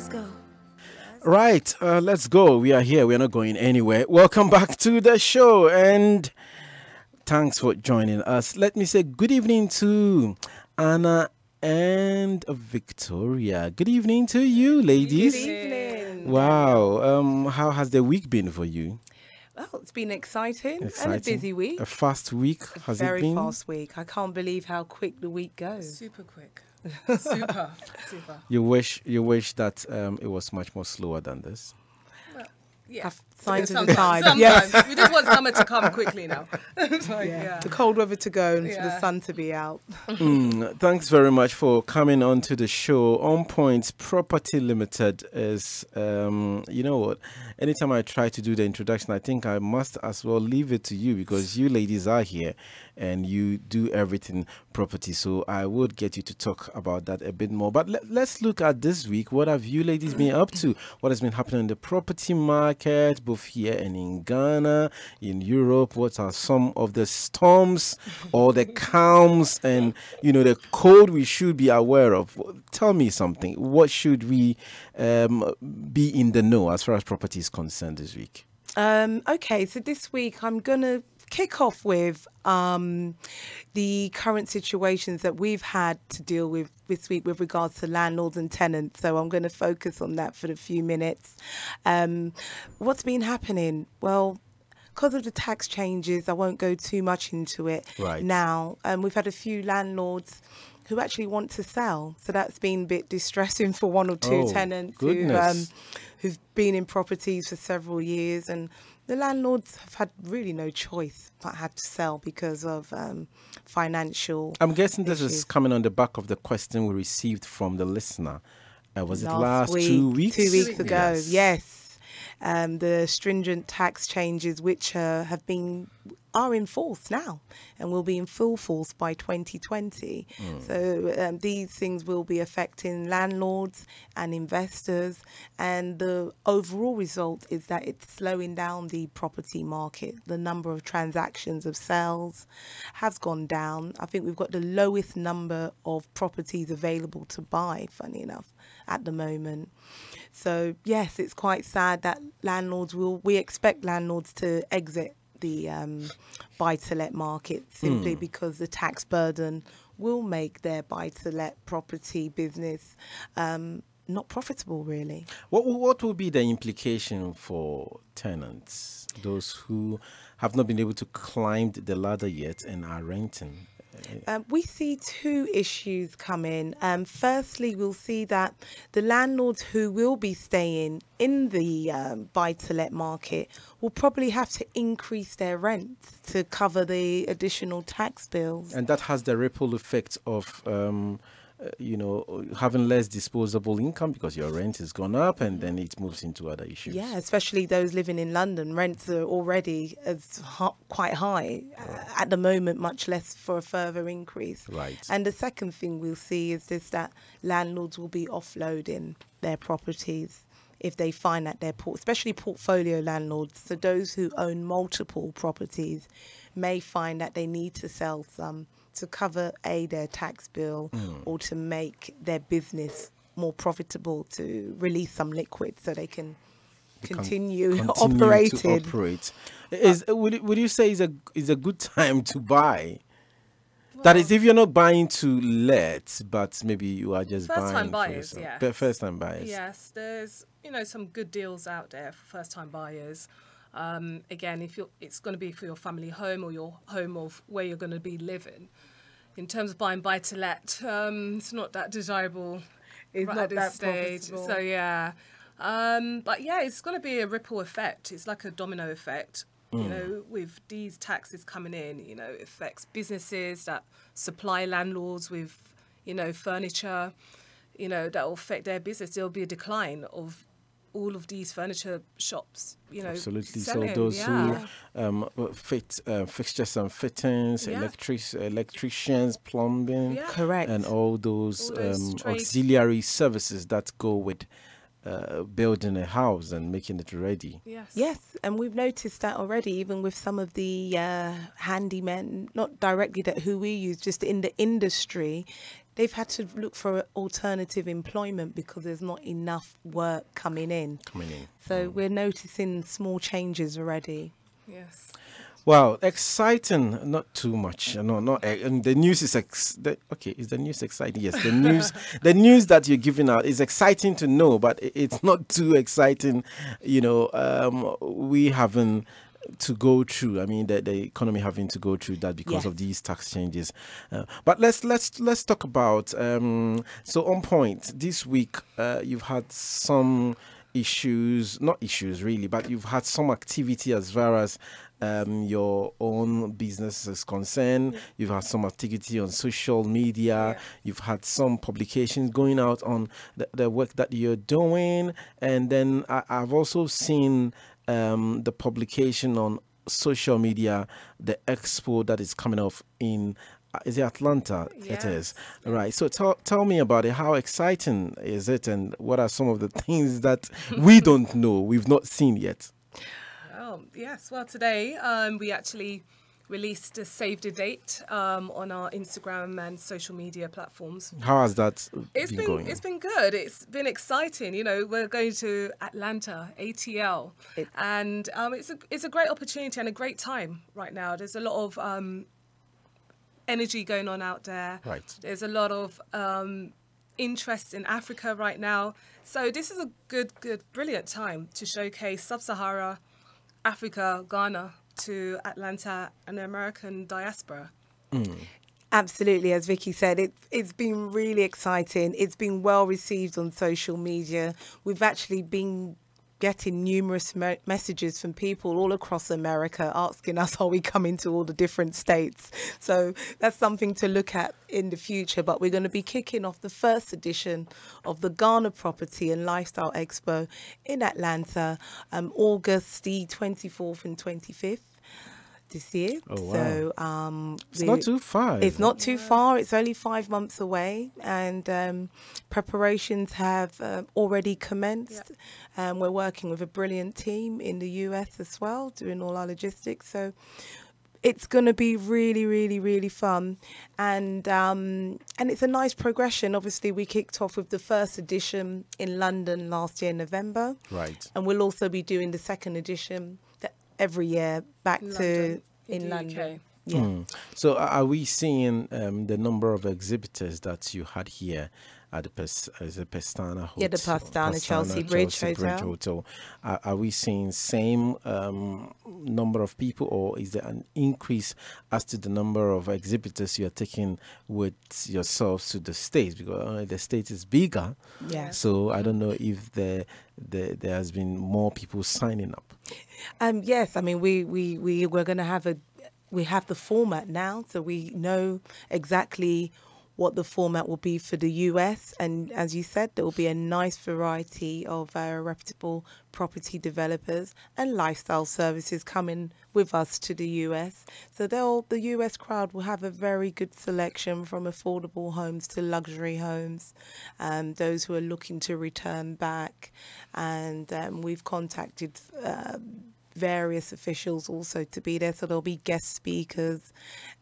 Let's go. Right, let's go. We are here. We are not going anywhere. Welcome back to the show, and thanks for joining us. Let me say good evening to Anna and Victoria. Good evening to you, ladies. Good evening. Wow. How has the week been for you? Well, it's been exciting and a busy week. A fast week, has it been? Very fast week. I can't believe how quick the week goes. Super quick. Super. You wish that it was much more slower than this. Well, yeah. Have signs of the Sometimes, time. sometimes. Yes. We just want summer to come quickly now. The cold weather to go and for the sun to be out. Thanks very much for coming on to the show. On Point Property Limited is, you know what, anytime I try to do the introduction, I think I must as well leave it to you because you ladies are here and you do everything property. So I would get you to talk about that a bit more. But let's look at this week. What have you ladies been up to? What has been happening in the property market, both here and in Ghana, in Europe? What are some of the storms or the calms and, you know, the cold we should be aware of? Tell me something. What should we be in the know as far as property is concerned this week? Okay, so this week I'm going to kick off with the current situations that we've had to deal with this week with regards to landlords and tenants. So I'm going to focus on that for a few minutes. What's been happening? Well, because of the tax changes, I won't go too much into it now. We've had a few landlords who actually want to sell. So that's been a bit distressing for one or two tenants who've been in properties for several years. And the landlords have had really no choice but had to sell because of financial I'm guessing this issues. is coming on the back of the question we received from the listener. Was it last week, 2 weeks? 2 weeks ago, Yes. The stringent tax changes which are in force now and will be in full force by 2020. So these things will be affecting landlords and investors, and the overall result is that it's slowing down the property market. The number of transactions of sales has gone down. I think we've got the lowest number of properties available to buy, funny enough, at the moment. So yes, it's quite sad that we expect landlords to exit the buy-to-let market simply because the tax burden will make their buy-to-let property business not profitable, really. What will be the implication for tenants, those who have not been able to climb the ladder yet and are renting? We see two issues come in. Firstly, we'll see that the landlords who will be staying in the buy-to-let market will probably have to increase their rents to cover the additional tax bills. And that has the ripple effect of having less disposable income because your rent has gone up, and then it moves into other issues. Yeah, especially those living in London. Rents are already quite high at the moment, much less for a further increase. Right. And the second thing we'll see is that landlords will be offloading their properties if they find that especially portfolio landlords, so those who own multiple properties may find that they need to sell some to cover their tax bill or to make their business more profitable, to release some liquid so they can continue operating. To operate. Would you say is a good time to buy? Well, that is, if you're not buying to let, but maybe you are just first-time buying buyers, for yourself. First-time buyers. Yes, there's some good deals out there for first-time buyers. Again, it's going to be for your family home or your home of where you're going to be living. In terms of buying buy-to-let, it's not that desirable at this stage. Profitable. So yeah, but yeah, it's going to be a ripple effect. It's like a domino effect. With these taxes coming in, it affects businesses that supply landlords with, furniture. That will affect their business. There'll be a decline of all of these furniture shops, absolutely. Selling. So those who fit fixtures and fittings, electricians, plumbing, correct, and all those auxiliary services that go with building a house and making it ready. Yes, and we've noticed that already, even with some of the handymen, not directly who we use, just in the industry. they've had to look for alternative employment because there's not enough work coming in. So we're noticing small changes already. Yes. Wow, exciting! Not too much. No, not. And the news is okay. Is the news exciting? Yes, the news. The news that you're giving out is exciting to know, but it's not too exciting. You know, we haven't to go through. I mean, the economy having to go through that because of these tax changes. But let's talk about. So on point this week, you've had some issues, not issues really, but you've had some activity as far as your own business is concerned. You've had some activity on social media. You've had some publications going out on the work that you're doing. And then I've also seen the publication on social media, the expo that is coming off in is it Atlanta? It is. Right. So tell me about it. How exciting is it, and what are some of the things that we don't know, we've not seen yet? Oh, yes. Well, today we actually released a save the date on our Instagram and social media platforms. How has that been going? It's been good. It's been exciting. You know, we're going to Atlanta, ATL, and it's a great opportunity and a great time right now. There's a lot of energy going on out there. Right. There's a lot of interest in Africa right now. So this is a good, brilliant time to showcase Sub-Sahara Africa, Ghana, to Atlanta and the American diaspora. Absolutely, as Vicky said, it's been really exciting. It's been well received on social media. We've actually been getting numerous messages from people all across America asking us, are we coming to all the different states? So that's something to look at in the future. But we're going to be kicking off the first edition of the Ghana Property and Lifestyle Expo in Atlanta, August the 24th and 25th. This year. Oh, wow. So it's not too far. It's not too far. It's only 5 months away, and preparations have already commenced. We're working with a brilliant team in the US as well, doing all our logistics. So it's going to be really, really, really fun, and it's a nice progression. Obviously, we kicked off with the first edition in London last year in November, right? And we'll also be doing the second edition every year back to in London. UK. Yeah. So are we seeing the number of exhibitors that you had here at the Pastana Hotel? Yeah, the Pastana Chelsea Bridge Hotel. Are we seeing same number of people, or is there an increase as to the number of exhibitors you are taking with yourselves to the States? Because the States is bigger. Yeah. So I don't know if there has been more people signing up. Yes, I mean we're going to have we have the format now, so we know exactly what the format will be for the US, and as you said, there will be a nice variety of reputable property developers and lifestyle services coming with us to the US. So the US crowd will have a very good selection, from affordable homes to luxury homes, those who are looking to return back, and we've contacted various officials also to be there, so there'll be guest speakers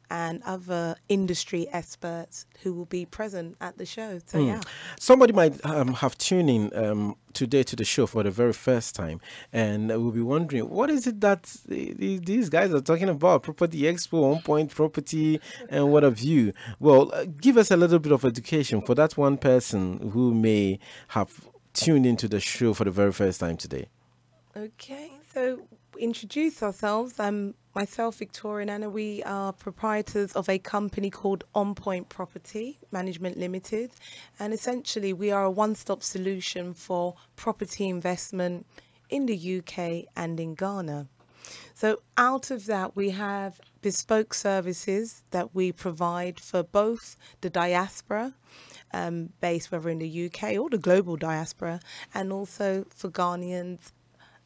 and other industry experts who will be present at the show. So yeah, somebody might have tuned in today to the show for the very first time, and will be wondering, what is it that these guys are talking about? Property Expo, ONPOINT Property, and what have you? Well, give us a little bit of education for that one person who may have tuned into the show for the very first time today. Okay, so introduce ourselves. Myself, Victoria and Anna, we are proprietors of a company called ONPOINT Property Management Limited, and essentially we are a one-stop solution for property investment in the UK and in Ghana. So out of that, we have bespoke services that we provide for both the diaspora, based whether in the UK or the global diaspora, and also for Ghanaians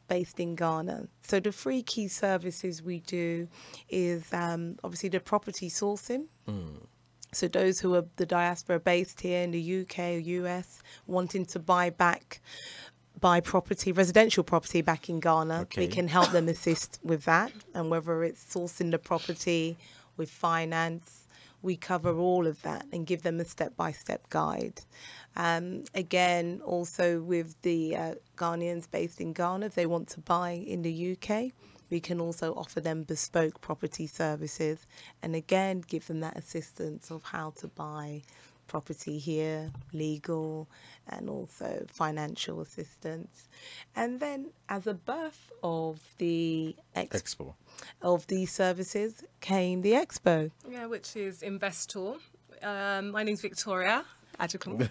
based in Ghana. So the three key services we do is obviously the property sourcing. So those who are the diaspora based here in the UK or US wanting to buy property, residential property back in Ghana, we can help them assist with that. And whether it's sourcing the property with finance, we cover all of that and give them a step-by-step guide. Again, also with the Ghanaians based in Ghana, if they want to buy in the UK, we can also offer them bespoke property services and again give them that assistance of how to buy property here, legal and also financial assistance. And then as a birth of the Expo of these services came the Expo. Yeah, which is Investor. My name's Victoria Adjicum,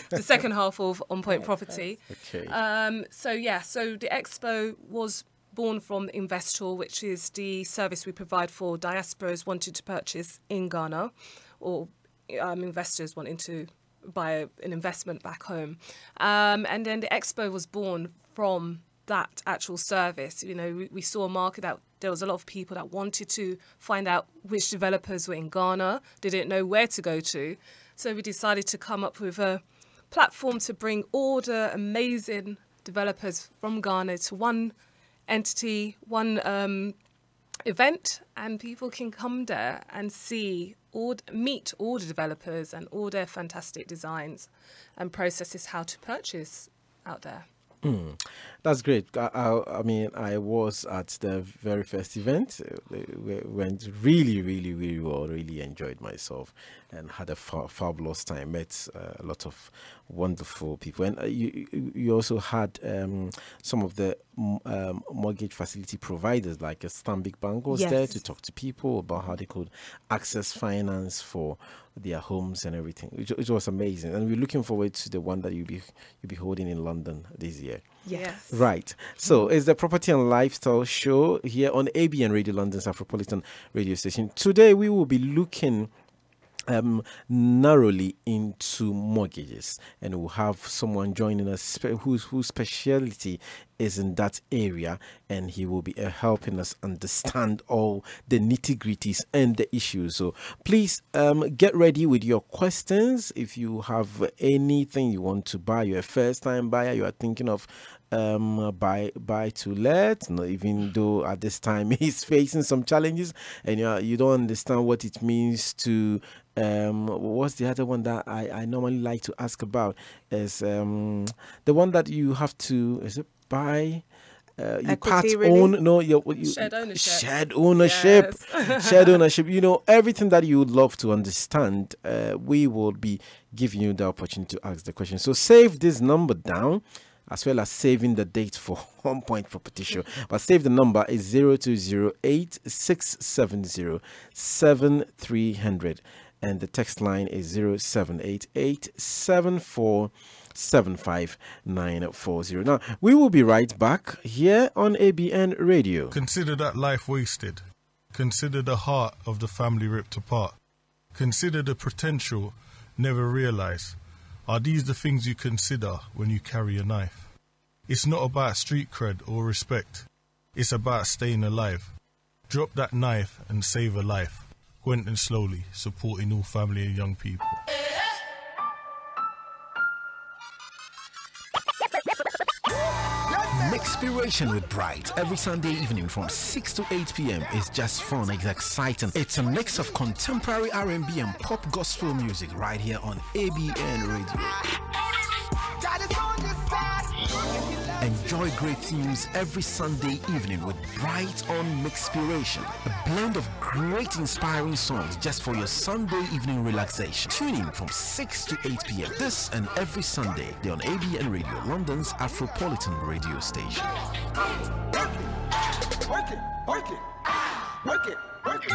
the second half of OnPoint Property. Okay. So the Expo was born from Investor, which is the service we provide for diasporas wanting to purchase in Ghana or investors wanting to buy an investment back home. And then the Expo was born from that actual service. You know, we saw a market that there was a lot of people that wanted to find out which developers were in Ghana. They didn't know where to go to. So we decided to come up with a platform to bring all the amazing developers from Ghana to one entity, one event, and people can come there and meet all the developers and all their fantastic designs and processes how to purchase out there. That's great. I mean, I was at the very first event. Went really, really, really well. Really enjoyed myself and had a fabulous time. Met a lot of wonderful people. And you also had some of the mortgage facility providers, like a Stanbic Bank was there to talk to people about how they could access finance for their homes and everything. It was amazing. And we're looking forward to the one that you'll be holding in London this year. Yes. Right. So it's the Property and Lifestyle Show here on ABN Radio London's Afropolitan radio station. Today we will be looking narrowly into mortgages, and we'll have someone joining us whose speciality is in that area, and he will be helping us understand all the nitty-gritties and the issues. So please get ready with your questions. If you have anything you want to buy, you're a first-time buyer, you are thinking of buy to let, even though at this time he's facing some challenges and you don't understand what it means to what's the other one that I normally like to ask about is the one that you have to, is it buy you part own, no, you shared ownership. Shared ownership. Yes. Shared ownership. You know, everything that you would love to understand, we will be giving you the opportunity to ask the question. So save this number down, as well as saving the date for OnPoint Property Show. But save the number is 0208 670 7300. And the text line is 0788 7475940. Now, we will be right back here on ABN Radio. Consider that life wasted. Consider the heart of the family ripped apart. Consider the potential never realized. Are these the things you consider when you carry a knife? It's not about street cred or respect. It's about staying alive. Drop that knife and save a life. Quentin Slowly, supporting all family and young people. Mixpiration with Bright every Sunday evening from 6 to 8 p.m. is just fun. It's exciting. It's a mix of contemporary R&B and pop gospel music right here on ABN Radio. Enjoy great themes every Sunday evening with Bright on Mixpiration. A blend of great inspiring songs just for your Sunday evening relaxation. Tune in from 6 to 8 p.m. This and every Sunday. They're on ABN Radio, London's Afropolitan radio station.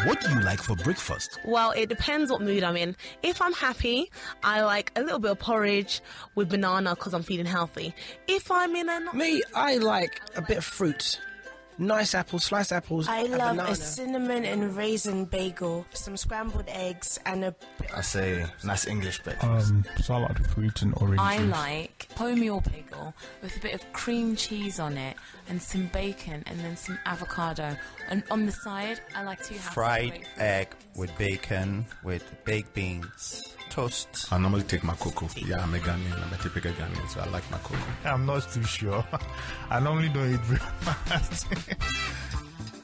What do you like for breakfast? Well, it depends what mood I'm in. If I'm happy, I like a little bit of porridge with banana because I'm feeling healthy. If I'm in a... Me, I like a bit of fruit. Nice apples, sliced apples. I and love banana. a cinnamon and raisin bagel, some scrambled eggs, and a... I say nice English breakfast. Salad with fruit and orange I juice. like wholemeal bagel with a bit of cream cheese on it and some bacon and then some avocado. And on the side, I like to have Fried egg with bacon, with baked beans, toast. I normally take my cocoa. Yeah, I'm a Ghanaian. I'm a typical Ghanaian, so I like my cocoa. I'm not too sure. I normally don't eat breakfast.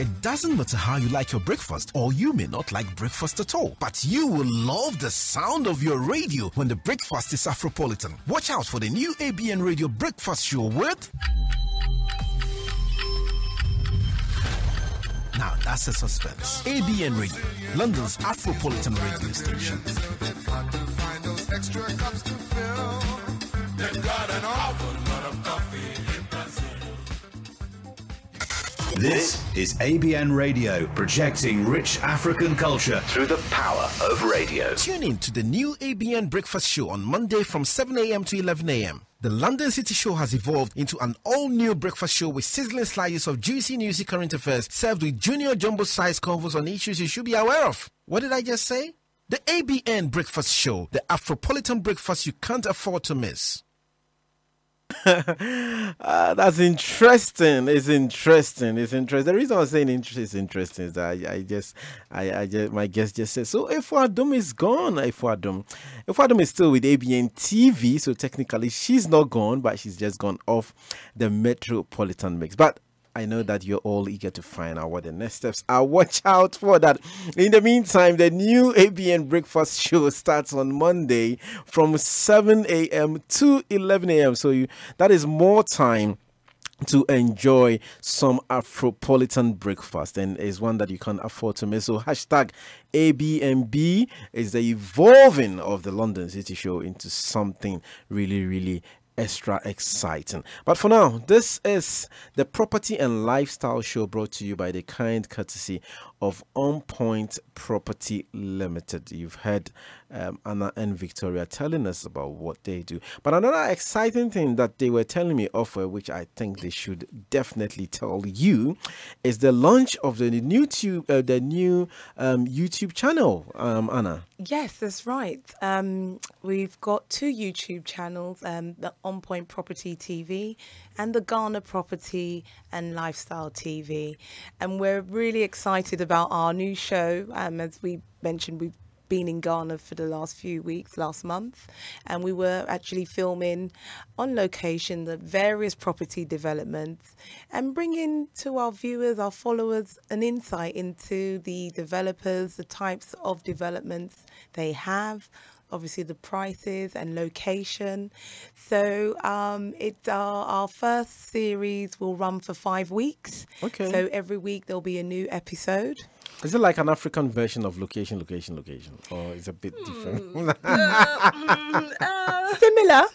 It doesn't matter how you like your breakfast, or you may not like breakfast at all, but you will love the sound of your radio when the breakfast is Afropolitan. Watch out for the new ABN Radio Breakfast Show with... Now that's a suspense. ABN Radio, London's Afropolitan radio station. This is ABN Radio, projecting rich African culture through the power of radio. Tune in to the new ABN Breakfast Show on Monday from 7 a.m. to 11 a.m. The London City Show has evolved into an all-new breakfast show with sizzling slices of juicy newsy current affairs served with junior jumbo-sized convos on issues you should be aware of. What did I just say? The ABN Breakfast Show, the Afropolitan breakfast you can't afford to miss. That's interesting. It's interesting. The reason I was saying it's interesting is that I just my guest just said, so Efuadum is gone. Efuadum is still with ABN TV, so technically she's not gone, but she's just gone off the Metropolitan Mix. But I know that you're all eager to find out what the next steps are. Watch out for that. In the meantime, the new ABN Breakfast Show starts on Monday from 7 a.m. to 11 a.m. So that is more time to enjoy some Afropolitan breakfast, and is one that you can't afford to miss. So hashtag ABNB is the evolving of the London City Show into something really, really extra exciting. But for now, this is the Property and Lifestyle Show, brought to you by the kind courtesy of ONPOINT Property Limited. You've heard Anna and Victoria telling us about what they do. But another exciting thing that they were telling me of, which I think they should definitely tell you, is the launch of the new YouTube channel, Anna. Yes, that's right. We've got two YouTube channels, the ONPOINT Property TV and the Ghana Property and Lifestyle TV. And we're really excited about our new show. As we mentioned, we've been in Ghana for the last few weeks, last month, and we were actually filming on location the various property developments and bringing to our viewers, our followers, an insight into the developers, the types of developments they have, obviously the prices and location. So it's our first series will run for 5 weeks. Okay. So every week there'll be a new episode. Is it like an African version of location, or is it a bit different?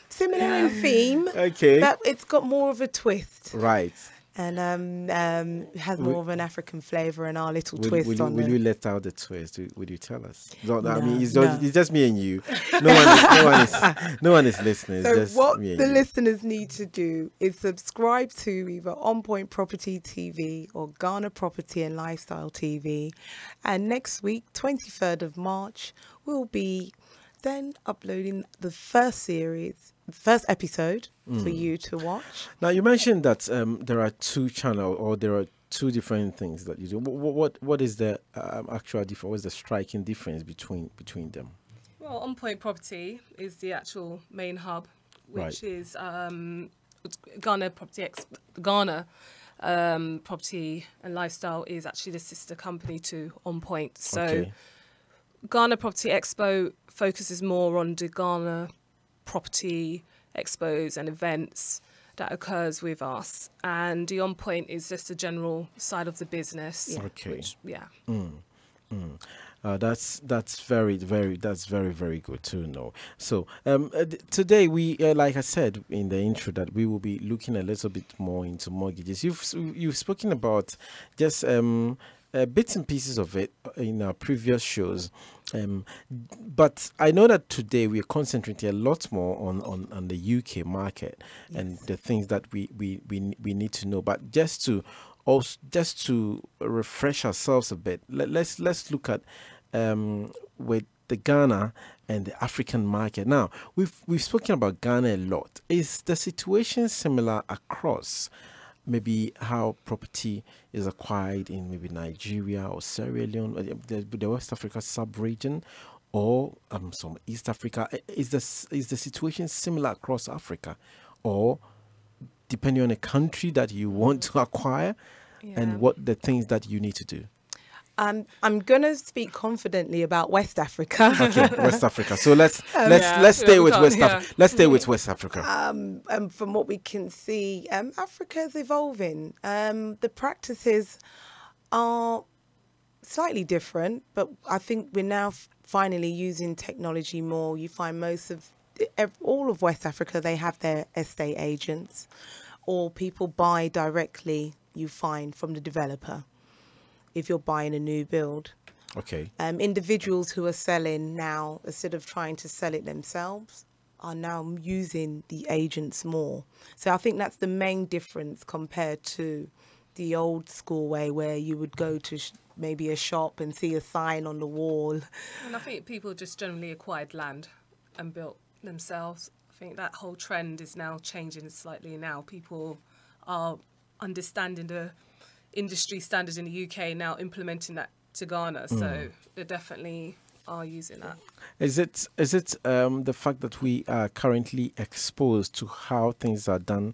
Similar in theme. Okay. But it's got more of a twist. Right. And has more of an African flavour and our little twist on it. Will you let out the twist? Will you tell us? No, I mean, it's just me and you. No one is listening. So just what me and the you. listeners need to do is subscribe to either ONPOINT Property TV or Ghana Property and Lifestyle TV. And next week, 23rd of March, we'll be then uploading the first episode for you to watch. Now, you mentioned that there are two channels, or there are two different things that you do. What is the actual difference? What is the striking difference between them? Well, ONPOINT Property is the actual main hub, which is Ghana Property Property and Lifestyle is actually the sister company to ONPOINT. So Ghana Property Expo focuses more on the Ghana property expos and events that occurs with us, and the ONPOINT is just the general side of the business. Okay. That's very good to know. So today we, like I said in the intro, that we will be looking a little bit more into mortgages. You've spoken about just bits and pieces of it in our previous shows, but I know that today we are concentrating a lot more on the UK market and the things that we need to know. But just to refresh ourselves a bit, let's look at with the Ghana and the African market. Now, we've spoken about Ghana a lot. Is the situation similar across maybe how property is acquired in maybe Nigeria or Sierra Leone, the West Africa sub-region, or some East Africa? Is the situation similar across Africa, or depending on the country that you want to acquire? and what the things that you need to do? I'm going to speak confidently about West Africa. Okay, West Africa. So let's stay with West Africa. Let's stay with West Africa. From what we can see, Africa is evolving. The practices are slightly different, but I think we're now finally using technology more. You find all of West Africa, they have their estate agents, or people buy directly, you find, from the developer if you're buying a new build. Okay. Individuals who are selling now, instead of trying to sell it themselves, are now using the agents more. So I think that's the main difference compared to the old school way where you would go to maybe a shop and see a sign on the wall. And I think people just generally acquired land and built themselves. I think that whole trend is now changing slightly now. People are understanding the industry standards in the UK, now implementing that to Ghana. So they definitely are using that. Is it the fact that we are currently exposed to how things are done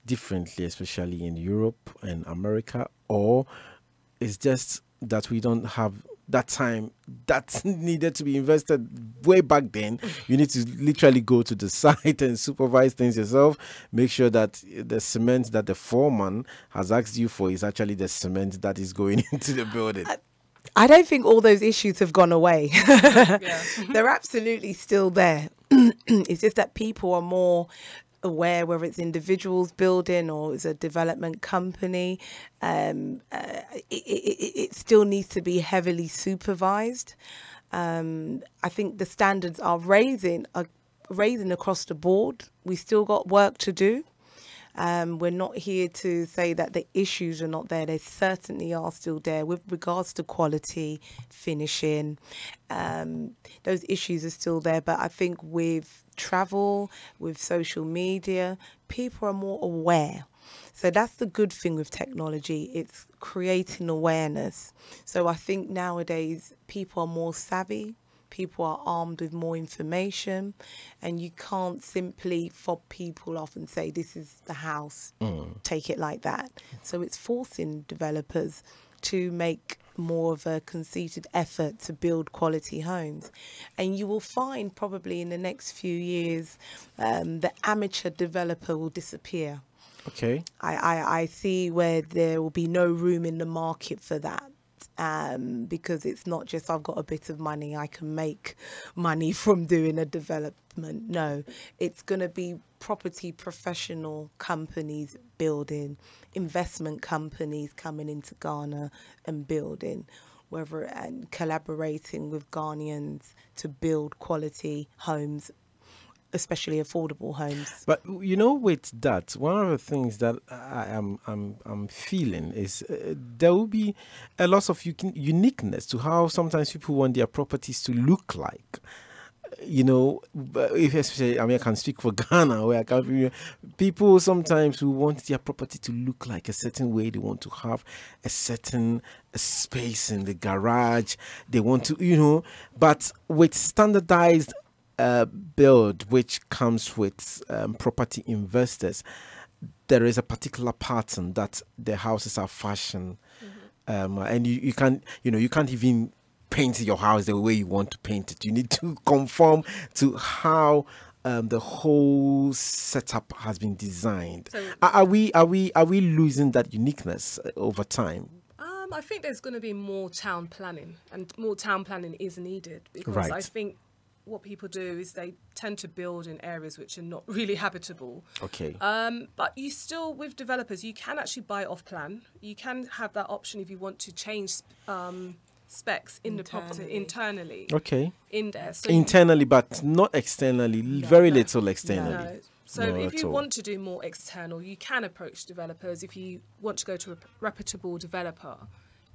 differently, especially in Europe and America, or it's just that we don't have that time that needed to be invested way back then? You need to literally go to the site and supervise things yourself, make sure that the cement that the foreman has asked you for is actually the cement that is going into the building. I don't think all those issues have gone away. They're absolutely still there. It's just that people are more aware, whether it's individuals building or it's a development company. It still needs to be heavily supervised. I think the standards are raising across the board. We still got work to do. We're not here to say that the issues are not there. They certainly are still there with regards to quality, finishing. Those issues are still there. But I think with travel, with social media, people are more aware. So that's the good thing with technology. It's creating awareness. So I think nowadays people are more savvy. People are armed with more information, and you can't simply fob people off and say, this is the house, take it like that. So it's forcing developers to make more of a conceited effort to build quality homes. And you will find probably in the next few years, the amateur developer will disappear. Okay. I see where there will be no room in the market for that. Because it's not just I've got a bit of money, I can make money from doing a development. No, it's going to be property professional companies building, investment companies coming into Ghana and building, and collaborating with Ghanaians to build quality homes, especially affordable homes. But with that, one of the things that I'm feeling is there will be a lot of uniqueness to how sometimes people want their properties to look like. If especially, I can speak for Ghana, where people sometimes who want their property to look like a certain way. They want to have a certain space in the garage. They want to, but with standardized build which comes with property investors, there is a particular pattern that the houses are fashioned, and you can't even paint your house the way you want to paint it. You need to conform to how the whole setup has been designed. So, are we losing that uniqueness over time? I think there's going to be more town planning, and more town planning is needed, because I think what people do is they tend to build in areas which are not really habitable. Okay. But you still, with developers, you can actually buy off plan. You can have that option if you want to change specs in the property internally. Okay. In there. So internally, but not externally. Very little externally. No. So if you want to do more external, you can approach developers. If you want to go to a reputable developer,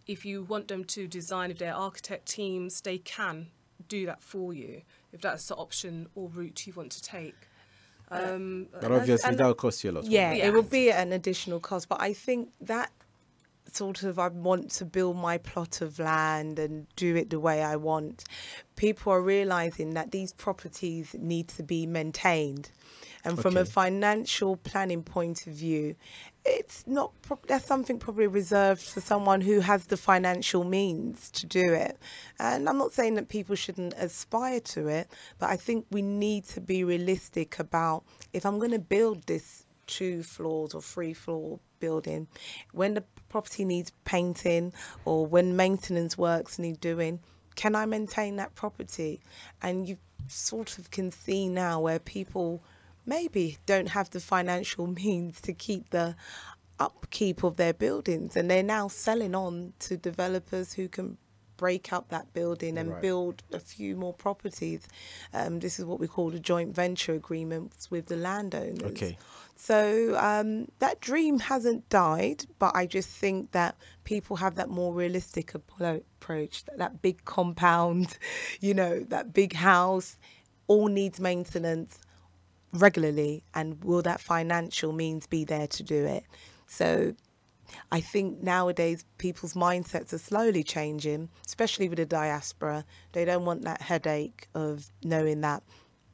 if you want them to design, if they're architect teams, they can do that for you, if that's the option or route you want to take. But obviously that will cost you a lot. Yeah, it will be an additional cost. But I think that sort of, I want to build my plot of land and do it the way I want. People are realising that these properties need to be maintained. And from a financial planning point of view, it's not. That's something probably reserved for someone who has the financial means to do it. And I'm not saying that people shouldn't aspire to it, but I think we need to be realistic about, if I'm going to build this 2 floors or 3 floor building, when the property needs painting or when maintenance works need doing, can I maintain that property? And you sort of can see now where people maybe don't have the financial means to keep the upkeep of their buildings, and they're now selling on to developers who can break up that building and build a few more properties. This is what we call the joint venture agreements with the landowners. Okay. So that dream hasn't died, but I just think that people have that more realistic approach. That big compound, that big house, all needs maintenance regularly, and will that financial means be there to do it? So I think nowadays people's mindsets are slowly changing, especially with the diaspora. They don't want that headache of knowing that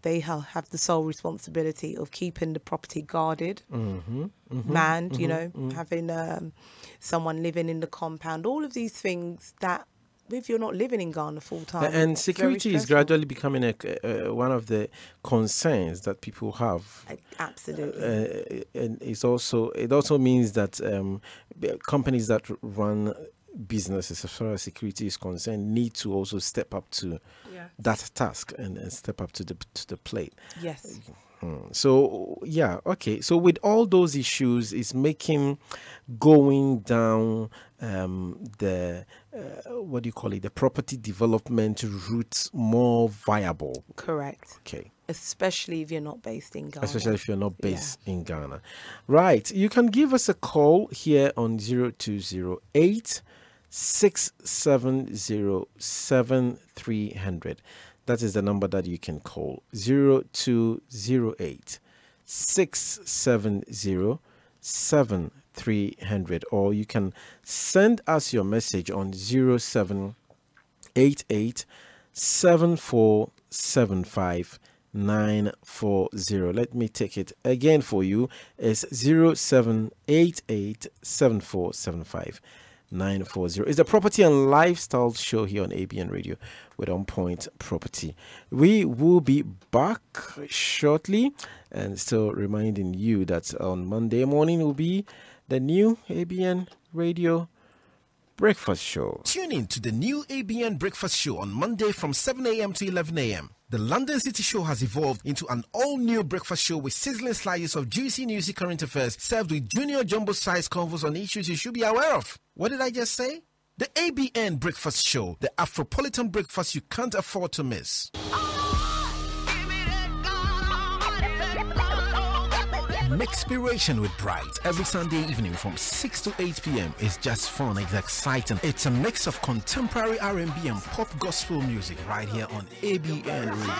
they have the sole responsibility of keeping the property guarded, manned, having someone living in the compound, all of these things that, if you're not living in Ghana full time. And security is gradually becoming one of the concerns that people have. Absolutely. And it also means that companies that run businesses, as far as security is concerned, need to also step up to that task and step up to the plate. Yes. So so with all those issues, it's making going down the the property development route more viable. Correct. Okay. Especially if you're not based in Ghana. Right. You can give us a call here on 0208 670 7300. That is the number that you can call, 0208 670 7300, or you can send us your message on 0788 7475 940. Let me take it again for you. It's 0788 7475 940. It's the Property and Lifestyle Show here on ABN Radio with On Point Property. We will be back shortly, and still reminding you that on Monday morning will be the new ABN Radio Breakfast Show. Tune in to the new ABN Breakfast Show on Monday from 7 a.m. to 11 a.m. The London City Show has evolved into an all-new breakfast show with sizzling slices of juicy newsy current affairs served with junior jumbo-sized convos on issues you should be aware of. What did I just say? The ABN Breakfast Show, the Afropolitan breakfast you can't afford to miss. Mixpiration with Bright every Sunday evening from 6 to 8 p.m. is just fun. It's exciting. It's a mix of contemporary R&B and pop gospel music right here on ABN Radio.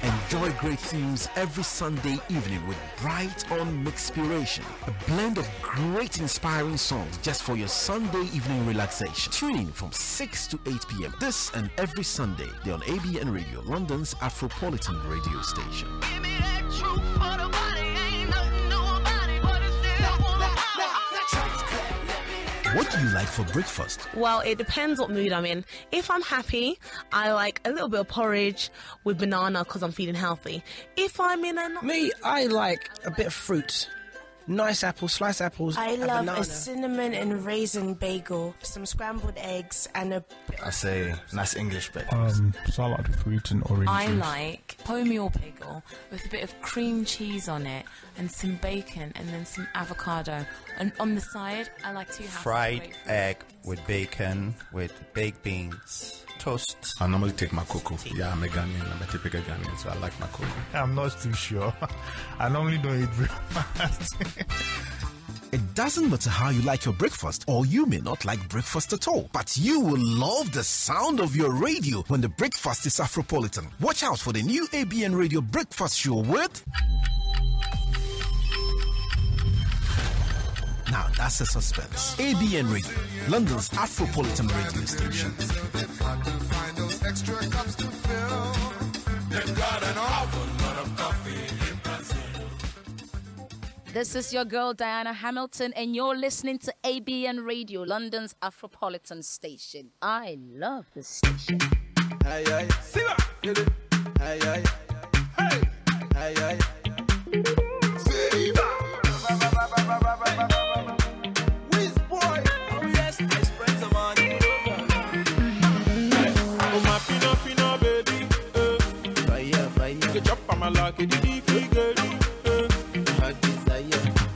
Enjoy great themes every Sunday evening with Bright on Mixpiration, a blend of great inspiring songs just for your Sunday evening relaxation. Tune in from 6 to 8 p.m. this and every Sunday. They're on ABN Radio, London's Afropolitan radio station. What do you like for breakfast? Well, it depends what mood I'm in. If I'm happy, I like a little bit of porridge with banana because I'm feeling healthy. If I'm in I like a bit of fruit. Nice apples, sliced apples. I love banana. a cinnamon and raisin bagel, some scrambled eggs, and a... I say nice English bit. Salad, fruit and orange I juice. like wholemeal bagel with a bit of cream cheese on it and some bacon and then some avocado. And on the side, I like to have fried egg with bacon, with baked beans, toast. I normally take my cocoa. Yeah, I'm a Ghanaian. I'm a typical Ghanaian, so I like my cocoa. I'm not too sure. I normally don't eat breakfast. It doesn't matter how you like your breakfast, or you may not like breakfast at all, but you will love the sound of your radio when the breakfast is Afropolitan. Watch out for the new ABN Radio Breakfast Show with... Now that's a suspense. ABN Radio, London's Afropolitan radio station. They've got an This is your girl Diana Hamilton, and you're listening to ABN Radio, London's Afropolitan station. I love this station. Hey, hey, see what? Hey, hey, hey, hey, hey. See what? Whiz boy, oh yes, I spread the money. Oh my pino, baby, fire, fire. You can chop on my lucky, the figure.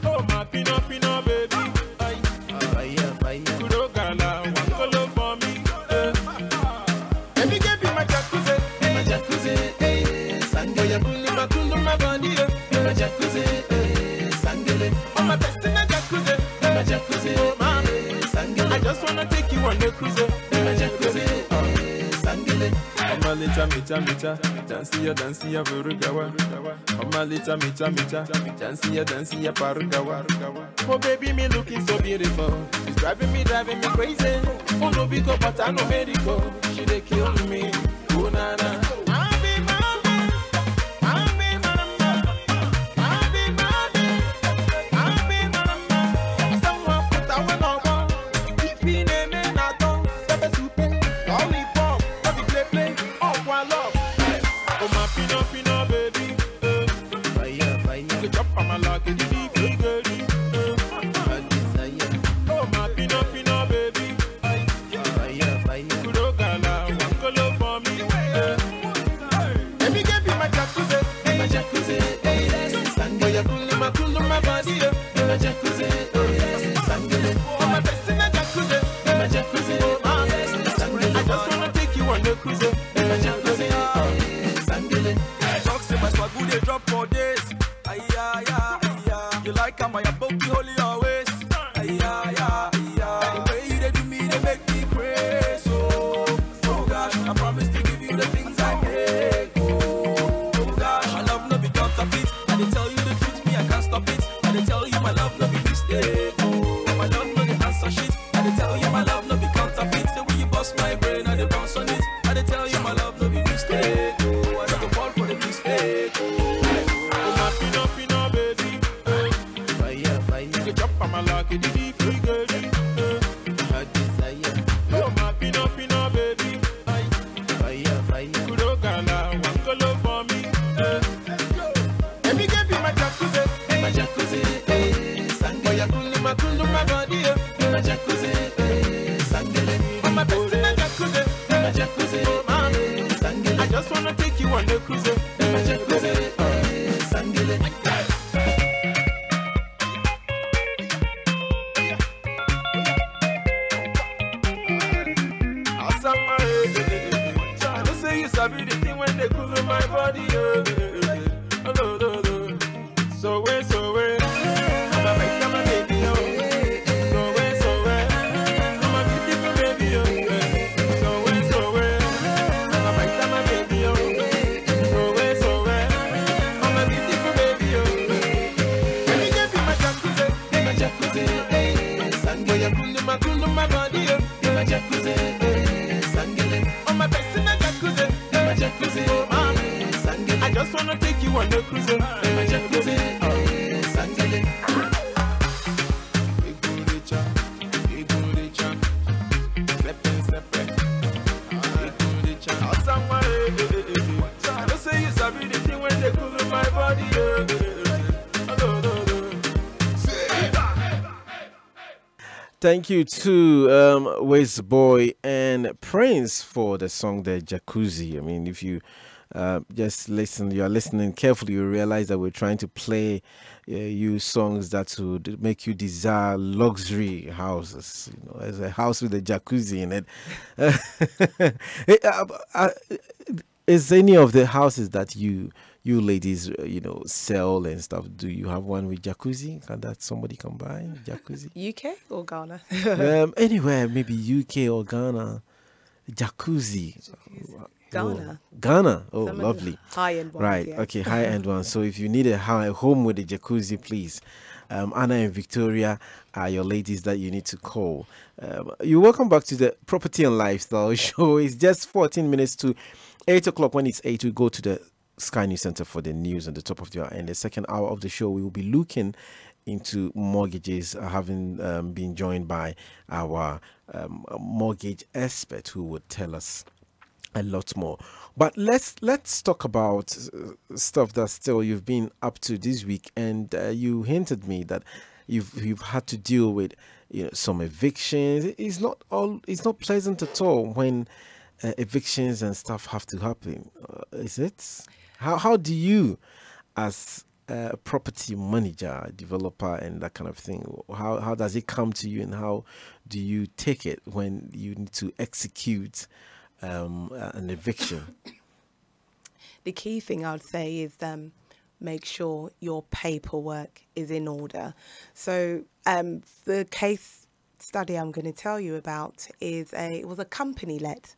Oh my pino, baby, fire, fire. Kuro gala, one color for me. Let me give you my jacuzzi, Sangoya kulu my body, my jacuzzi, Sangele. Oh my best in a jacuzzi, oh mama, Sangele. I just wanna take you on the cruise, my jacuzzi, Sangele. Oh my little micha, dance ya Burugawa. Oh my little micha, dance ya Parugawa. Oh baby, me looking so beautiful, it's driving me crazy. Oh no big but I no medical, she dey kill me. Oh na na. Thank you to Wiz Boy and Prince for the song The Jacuzzi. I mean, if you just listen, you are listening carefully, you realize that we're trying to play you songs that would make you desire luxury houses, you know, as a house with a jacuzzi in it. Is any of the houses that you ladies, sell and stuff, do you have one with jacuzzi? Somebody can buy jacuzzi? UK or Ghana? Anywhere, maybe UK or Ghana. Jacuzzi. Ghana. Ghana. Oh, lovely. High-end ones. Right. Yeah. Okay, high-end ones. So if you need a home with a jacuzzi, please. Anna and Victoria are your ladies that you need to call. You're welcome back to the Property and Lifestyle Show. It's just 14 minutes to 8 o'clock. When it's 8, we go to the Sky News Center for the news on the top of the hour. And the second hour of the show, we will be looking into mortgages, having been joined by our mortgage expert who would tell us a lot more. But let's talk about stuff that still you've been up to this week, and you hinted me that you've had to deal with some evictions. It's not pleasant at all when evictions and stuff have to happen, is it? How do you, as a property manager, developer, and that kind of thing, how does it come to you, and how do you take it when you need to execute an eviction? The key thing I'd say is make sure your paperwork is in order. So the case study I'm going to tell you about it was a company let.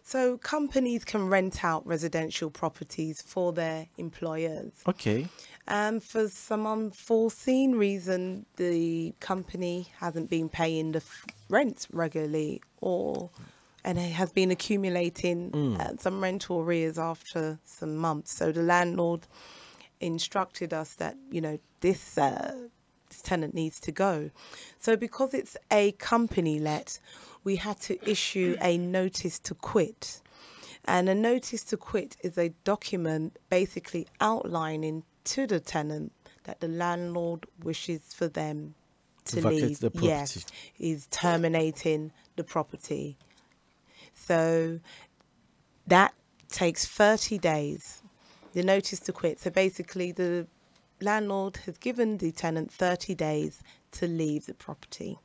So companies can rent out residential properties for their employers. Okay. For some unforeseen reason, the company hasn't been paying the rent regularly, and it has been accumulating some rental arrears after some months. So the landlord instructed us that, this tenant needs to go. So because it's a company let, we had to issue a notice to quit. And a notice to quit is a document basically outlining to the tenant that the landlord wishes for them to leave. The property. Yes, is terminating the property. So that takes 30 days, the notice to quit. So basically the landlord has given the tenant 30 days to leave the property.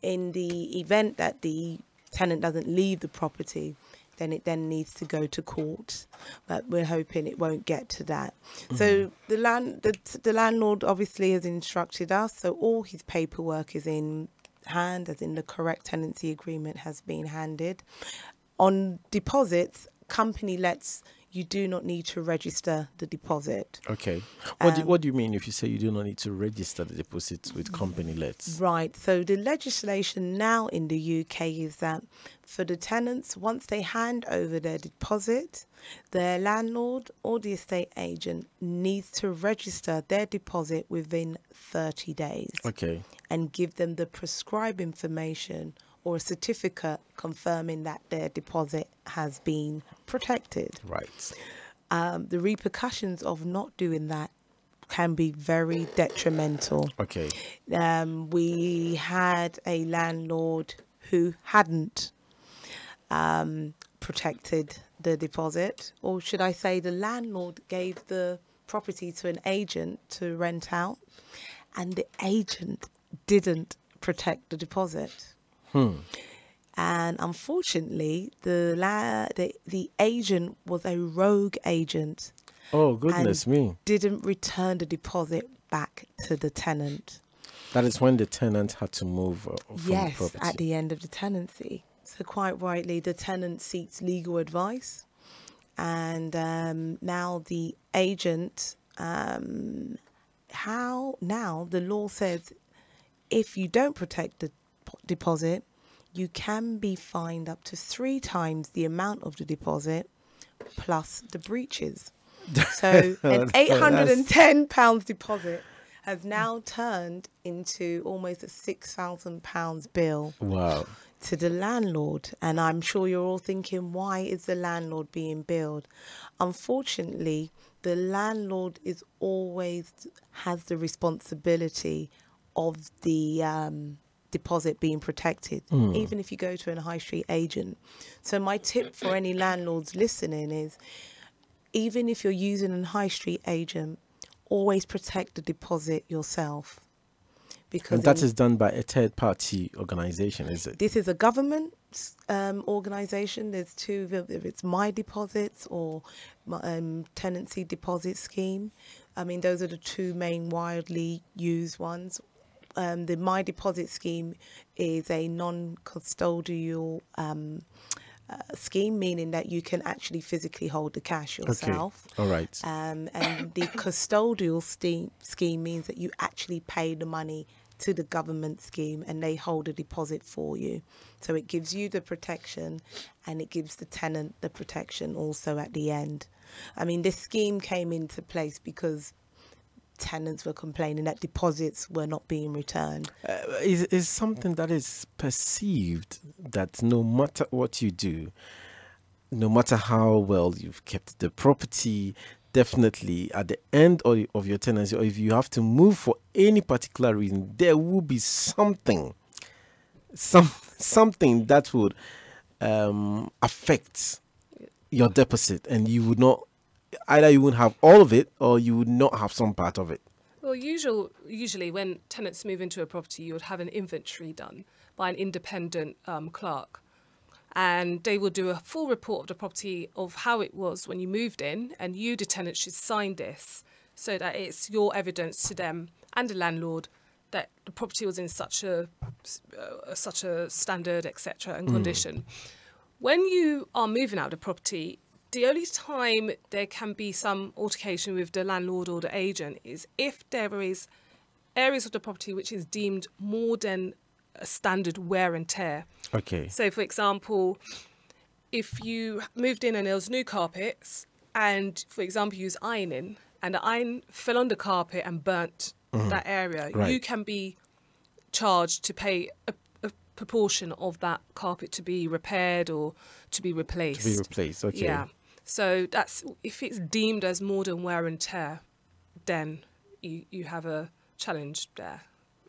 In the event that the tenant doesn't leave the property, then it needs to go to court. But we're hoping it won't get to that. So the landlord obviously has instructed us, so all his paperwork is in hand, as in the correct tenancy agreement has been handed. On deposits, company lets, you do not need to register the deposit. Okay. What do you mean if you say you do not need to register the deposits with company lets? Right. So the legislation now in the UK is that for the tenants, once they hand over their deposit, their landlord or the estate agent needs to register their deposit within 30 days. Okay. And give them the prescribed information or a certificate confirming that their deposit has been protected. Right. The repercussions of not doing that can be very detrimental. Okay. We had a landlord who hadn't protected the deposit, or should I say the landlord gave the property to an agent to rent out, and the agent didn't protect the deposit. And unfortunately, the agent was a rogue agent. Oh, goodness me. Didn't return the deposit back to the tenant. That is when the tenant had to move from the property. At the end of the tenancy. So quite rightly, the tenant seeks legal advice. And now the agent, the law says if you don't protect the deposit, you can be fined up to 3 times the amount of the deposit plus the breaches. So an £810 deposit has now turned into almost a £6,000 bill. Wow. To the landlord. And I'm sure you're all thinking, why is the landlord being billed? Unfortunately, the landlord has the responsibility of the deposit being protected, even if you go to a high street agent. So my tip for any landlords listening is, even if you're using a high street agent, always protect the deposit yourself. And that is done by a third party organization, is it? This is a government organization. There's two, if it's My Deposits or Tenancy Deposit Scheme. I mean, those are the two main widely used ones. The My Deposit Scheme is a non-custodial scheme, meaning that you can actually physically hold the cash yourself. Okay. All right. And the custodial scheme means that you actually pay the money to the government scheme, and they hold a deposit for you. So it gives you the protection, and it gives the tenant the protection also at the end. I mean, this scheme came into place because tenants were complaining that deposits were not being returned. Is something that is perceived that no matter what you do, no matter how well you've kept the property, definitely at the end of your tenancy, or if you have to move for any particular reason, there will be something that would affect your deposit, and you would not, either you would have all of it or you would not have some part of it. Well, usually when tenants move into a property, you would have an inventory done by an independent clerk. And they will do a full report of the property of how it was when you moved in, and you, the tenant, should sign this so that it's your evidence to them and the landlord that the property was in such a standard, etc., and condition. When you are moving out of the property, the only time there can be some altercation with the landlord or the agent is if there is areas of the property which is deemed more than a standard wear and tear. Okay. So, for example, if you moved in and there was new carpets, and, for example, you use ironing, and the iron fell on the carpet and burnt that area, you can be charged to pay a proportion of that carpet to be repaired or to be replaced. To be replaced, okay. Yeah. So that's, if it's deemed as more than wear and tear, then you have a challenge there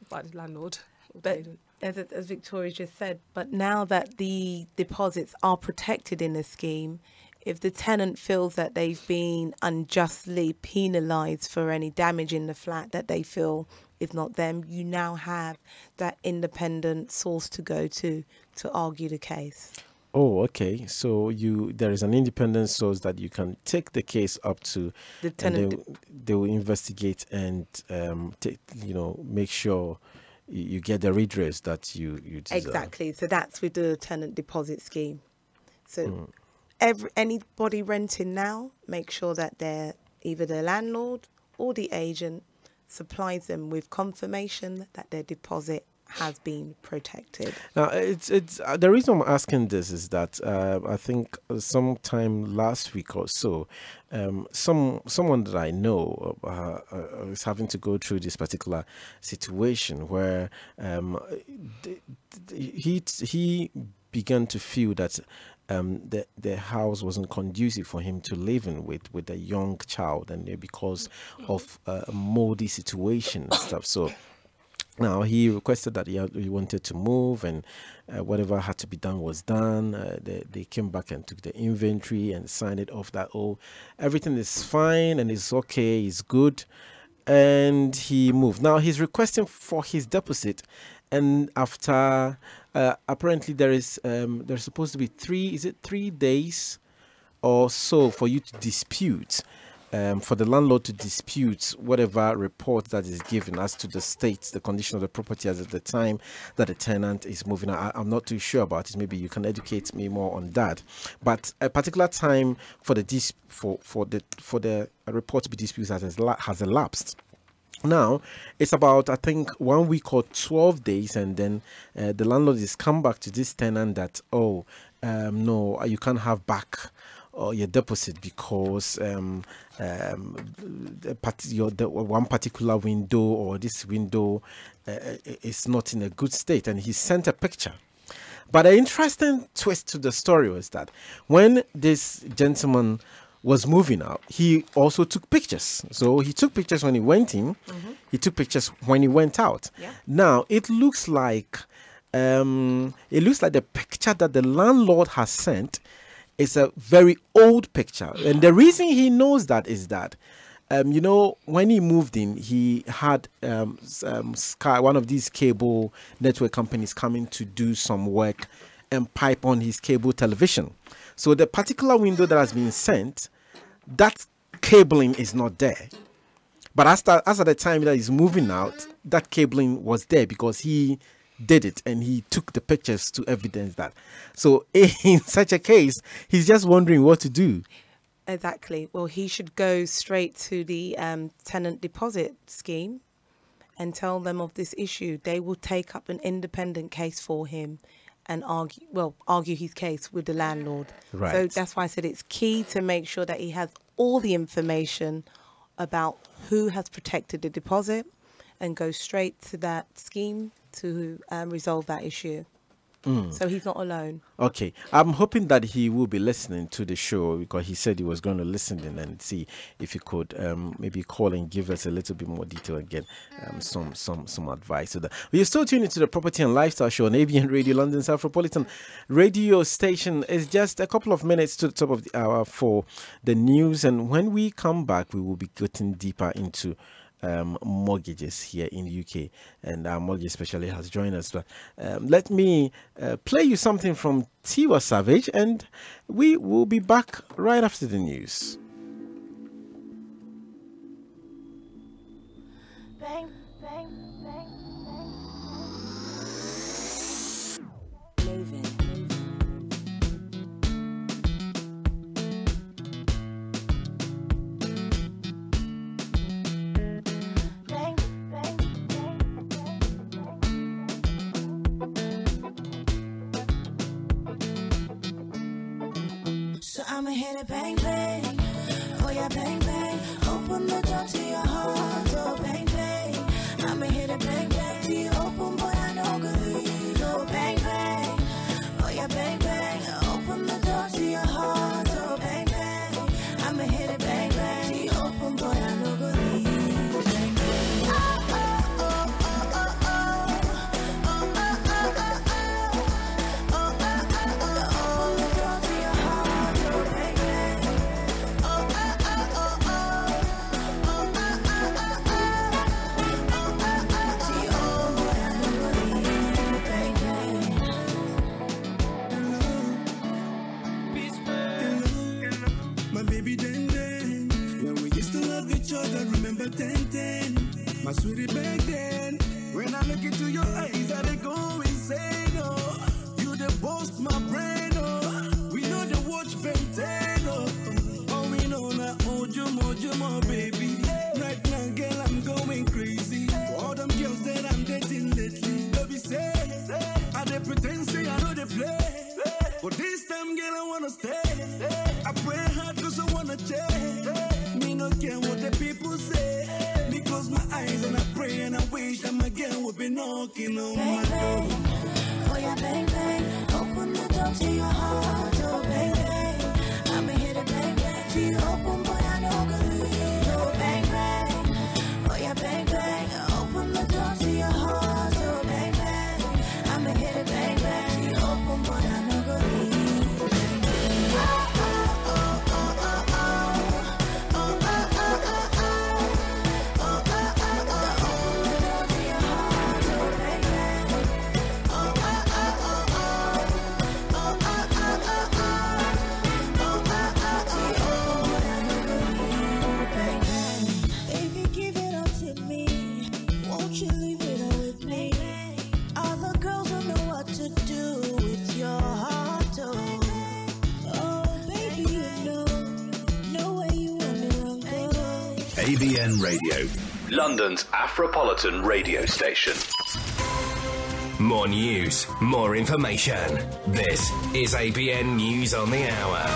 by the landlord. But as Victoria just said, but now that the deposits are protected in the scheme, if the tenant feels that they've been unjustly penalised for any damage in the flat that they feel is not them, you now have that independent source to go to argue the case. Oh, okay. So there is an independent source that you can take the case up to, the tenant. And they will investigate and make sure you get the redress that you deserve. Exactly. So that's with the tenant deposit scheme. So anybody renting now, make sure that they're either the landlord or the agent supplies them with confirmation that their deposit has been protected. Now, it's the reason I'm asking this is that I think sometime last week or so, someone that I know is having to go through this particular situation where he began to feel that the house wasn't conducive for him to live in with a young child, and because of a moldy situation and stuff. So now he requested that he wanted to move, and whatever had to be done was done. They came back and took the inventory and signed it off that everything is fine and it's okay, it's good, and he moved. Now he's requesting for his deposit, and after apparently there's supposed to be 3 days or so for you to dispute. For the landlord to dispute whatever report that is given as to the state, the condition of the property as at the time that the tenant is moving out. I'm not too sure about it. Maybe you can educate me more on that. But a particular time for the report to be disputed has elapsed. Now, it's about, I think, 1 week or 12 days, and then the landlord is come back to this tenant that, no, you can't have back your deposit because the one particular window or this window is not in a good state, and he sent a picture. But an interesting twist to the story was that when this gentleman was moving out, he also took pictures. So he took pictures when he went in, he took pictures when he went out. Now it looks like the picture that the landlord has sent is a very old picture, and the reason he knows that is that when he moved in, he had Sky, one of these cable network companies, coming to do some work and pipe on his cable television. So the particular window that has been sent, that cabling is not there. But as at the time that he's moving out, that cabling was there because he did it and he took the pictures to evidence that. So in such a case, he's just wondering what to do. Exactly. Well, he should go straight to the tenant deposit scheme and tell them of this issue, they will take up an independent case for him and argue his case with the landlord. Right. So that's why I said it's key to make sure that he has all the information about who has protected the deposit and go straight to that scheme to resolve that issue. So he's not alone. Okay. I'm hoping that he will be listening to the show, because he said he was going to listen in and see if he could maybe call and give us a little bit more detail and get some advice. So you're still tuning to the Property and Lifestyle Show on ABN Radio, London's Afropolitan radio station. It's just a couple of minutes to the top of the hour for the news. And when we come back, we will be getting deeper into mortgages here in the UK, and our mortgage specialist has joined us. But let me play you something from Tiwa Savage, and we will be back right after the news. Bang, bang, bang, bang. Moving. So I'ma hit it bang bang, oh yeah bang bang. Open the door to your heart, oh bang bang. I'ma hit it bang bang. To you open, boy I know good lead, oh bang bang, oh yeah bang bang. Open the door to your heart, oh bang bang. I'ma hit it bang bang. To you open, boy I know good lead, bang bang. Oh oh oh oh oh oh, oh oh oh oh oh. Remember 10, my sweetie back then. When I look into your eyes, I they go insane. Oh, you the boss, my brain. Oh, we know the watch Ben 10. Oh, we know now. Oh, Jumo, baby. Right now, girl, I'm going crazy. All them girls that I'm dating lately, baby say, I they pretend say I know they play. But this time, girl, I wanna stay. I pray hard 'cause I wanna change. Me no care what the people say. Me close my eyes and I pray and I wish that my girl would be knocking on Bang, my door. bang. Oh yeah, bang bang. Open the door to your heart, oh bang bang. I'ma hit it bang bang. To you open, boy I know good lead, oh bang bang. Oh yeah, bang bang. Open the door to your heart, oh bang bang. I'ma hit it bang bang. To you open, boy I know good lead, bang bang. Oh oh oh oh oh oh, oh oh oh oh oh. ABN Radio, London's Afropolitan radio station. More news, more information. This is ABN News on the Hour.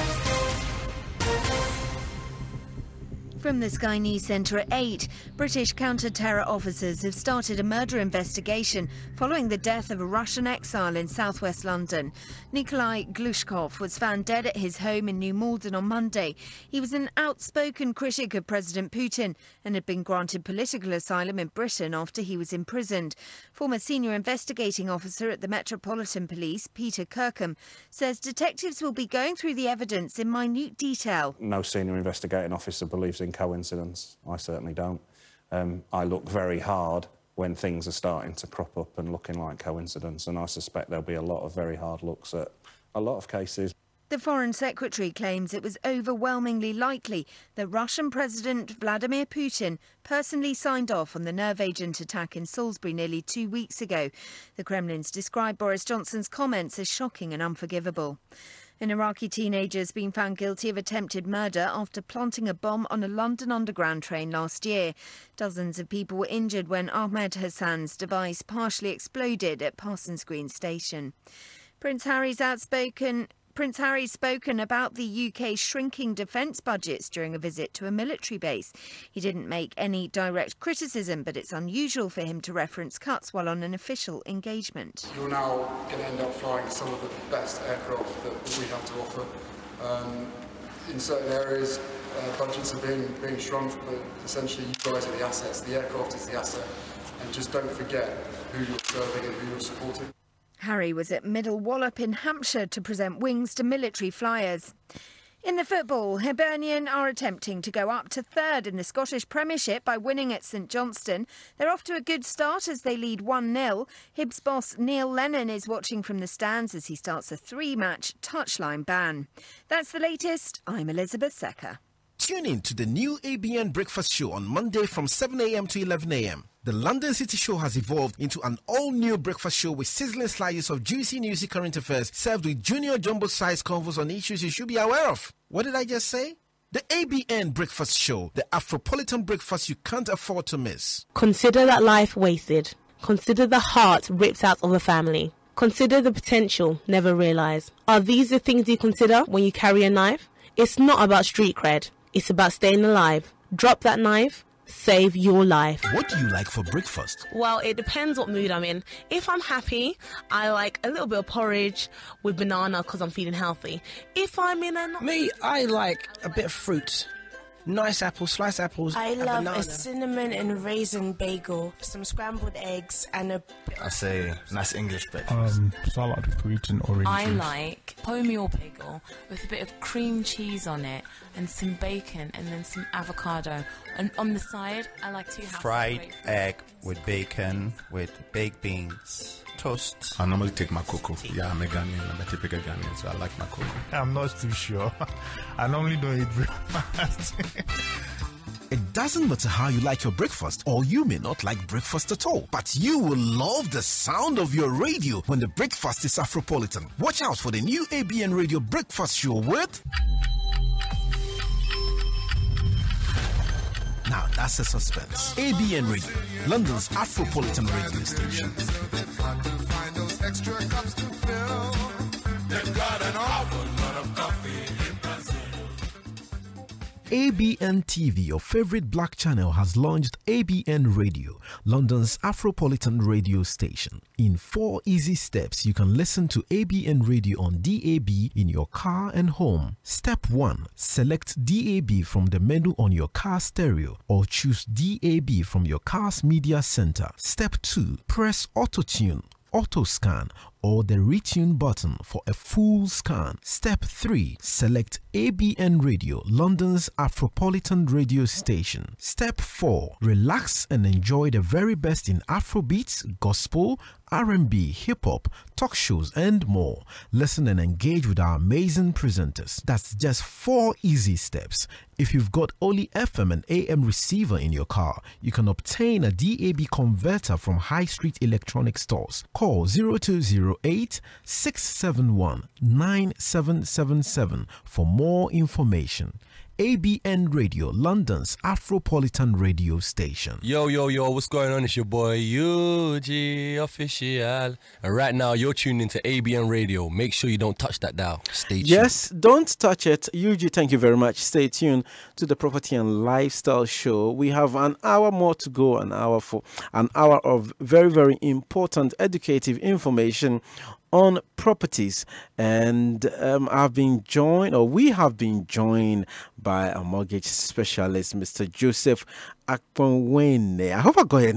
From the Sky News Centre at 8, British counter-terror officers have started a murder investigation following the death of a Russian exile in southwest London. Nikolai Glushkov was found dead at his home in New Malden on Monday. He was an outspoken critic of President Putin and had been granted political asylum in Britain after he was imprisoned. Former senior investigating officer at the Metropolitan Police, Peter Kirkham, says detectives will be going through the evidence in minute detail. No senior investigating officer believes in coincidence. I certainly don't. I look very hard when things are starting to crop up and looking like coincidence, and I suspect there'll be a lot of very hard looks at a lot of cases. The Foreign Secretary claims it was overwhelmingly likely that Russian President Vladimir Putin personally signed off on the nerve agent attack in Salisbury nearly 2 weeks ago. The Kremlin's described Boris Johnson's comments as shocking and unforgivable. An Iraqi teenager has been found guilty of attempted murder after planting a bomb on a London Underground train last year. Dozens of people were injured when Ahmed Hassan's device partially exploded at Parsons Green Station. Prince Harry's spoken about the UK's shrinking defence budgets during a visit to a military base. He didn't make any direct criticism, but it's unusual for him to reference cuts while on an official engagement. You're now going to end up flying some of the best aircraft that we have to offer. In certain areas, budgets are being shrunk, but essentially you guys are the assets. The aircraft is the asset. And just don't forget who you're serving and who you're supporting. Harry was at Middle Wallop in Hampshire to present wings to military flyers. In the football, Hibernian are attempting to go up to third in the Scottish Premiership by winning at St Johnstone. They're off to a good start as they lead 1-0. Hibs boss Neil Lennon is watching from the stands as he starts a 3-match touchline ban. That's the latest. I'm Elizabeth Secker. Tune in to the new ABN Breakfast Show on Monday from 7 a.m. to 11 a.m. The London City Show has evolved into an all-new breakfast show with sizzling slices of juicy newsy current affairs served with junior jumbo-sized convos on issues you should be aware of. What did I just say? The ABN Breakfast Show, the Afropolitan breakfast you can't afford to miss. Consider that life wasted. Consider the heart ripped out of a family. Consider the potential never realised. Are these the things you consider when you carry a knife? It's not about street cred. It's about staying alive. Drop that knife. Save your life. What do you like for breakfast? Well, it depends what mood I'm in. If I'm happy, I like a little bit of porridge with banana because I'm feeling healthy. If I'm in a... Me, I like a bit of fruit. Nice apples, sliced apples. I love banana. a cinnamon and raisin bagel, some scrambled eggs, and a... I say nice English breakfast. Salad, fruit and oranges. I like wholemeal bagel with a bit of cream cheese on it and some bacon and then some avocado. And on the side, I like to have fried egg with bacon, with baked beans, toast. I normally take my cocoa. Yeah, I'm a Ghanaian. I'm a typical Ghanaian, so I like my cocoa. I'm not too sure. I normally don't eat breakfast. It doesn't matter how you like your breakfast, or you may not like breakfast at all, but you will love the sound of your radio when the breakfast is Afropolitan. Watch out for the new ABN Radio Breakfast Show with... Now that's a suspense. ABN Radio, London's Afropolitan radio station. ABN TV, your favorite black channel, has launched ABN Radio, London's Afropolitan radio station. In 4 easy steps, you can listen to ABN Radio on DAB in your car and home. Step 1. Select DAB from the menu on your car stereo or choose DAB from your car's media center. Step 2. Press Auto Tune, Auto Scan, or the retune button for a full scan. Step 3. Select ABN Radio, London's Afropolitan radio station. Step 4. Relax and enjoy the very best in Afrobeats, gospel, R&B, hip-hop, talk shows and more. Listen and engage with our amazing presenters. That's just 4 easy steps. If you've got only FM and AM receiver in your car, you can obtain a DAB converter from High Street Electronic Stores. Call 0208 671 9777 for more information. ABN Radio, London's Afropolitan radio station. Yo, what's going on? It's your boy UG Official. And right now, you're tuned into ABN Radio. Make sure you don't touch that dial. Stay tuned. Yes, don't touch it. UG, thank you very much. Stay tuned to the Property and Lifestyle Show. We have an hour more to go, an hour of very, very important educative information on properties, and we have been joined by a mortgage specialist, Mr. Joseph Akponwene. I hope I got his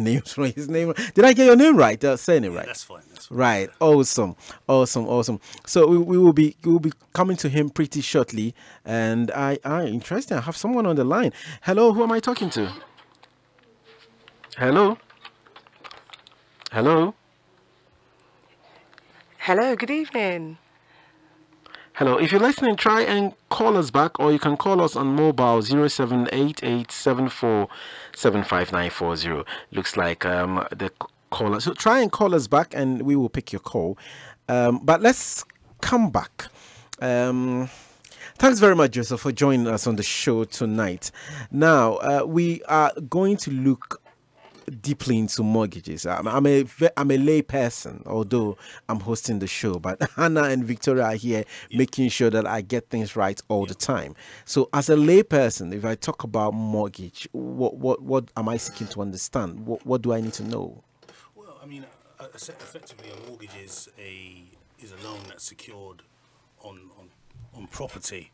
name. Did I get your name right? Saying it right? That's fine. Right. Awesome. So we will be coming to him pretty shortly, and interesting. I have someone on the line. Hello, who am I talking to? Hello. Hello, good evening. Hello, if you're listening, try and call us back, or you can call us on mobile 0788747590. Looks like the caller. So try and call us back and we will pick your call. But let's come back. Thanks very much, Joseph, for joining us on the show tonight. Now, we are going to look deeply into mortgages. I'm a lay person, although I'm hosting the show, but Hannah and Victoria are here making sure that I get things right all the time. So as a lay person, if I talk about mortgage, what am I seeking to understand? What do I need to know? Well, I mean, effectively a mortgage is a loan that's secured on property.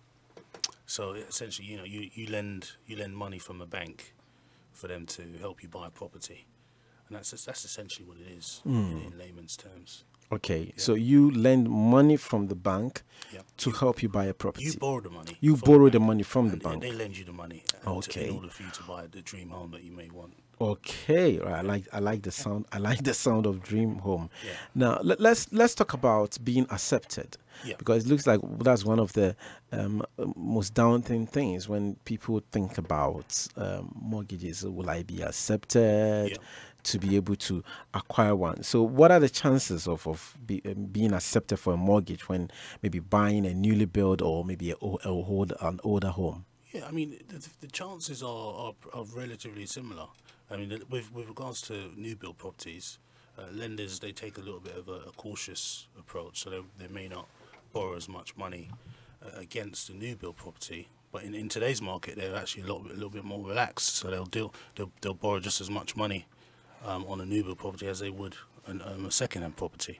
So essentially, you lend money from a bank for them to help you buy property, and that's essentially what it is in layman's terms. Okay, so you lend money from the bank to help you buy a property. You borrow the money. You borrow the money from the bank. They lend you the money in order for you to buy the dream home that you may want. Okay, right. I like the sound. I like the sound of dream home. Yeah. Now let's talk about being accepted, because it looks like that's one of the most daunting things when people think about mortgages. Will I be accepted to be able to acquire one? So, what are the chances of being accepted for a mortgage when maybe buying a newly built or maybe an older home? Yeah, I mean the chances are relatively similar. I mean, with regards to new build properties, lenders, they take a little bit of a cautious approach, so they may not borrow as much money against a new build property. But in today's market, they're actually a little bit more relaxed, so they'll borrow just as much money on a new build property as they would a second-hand property.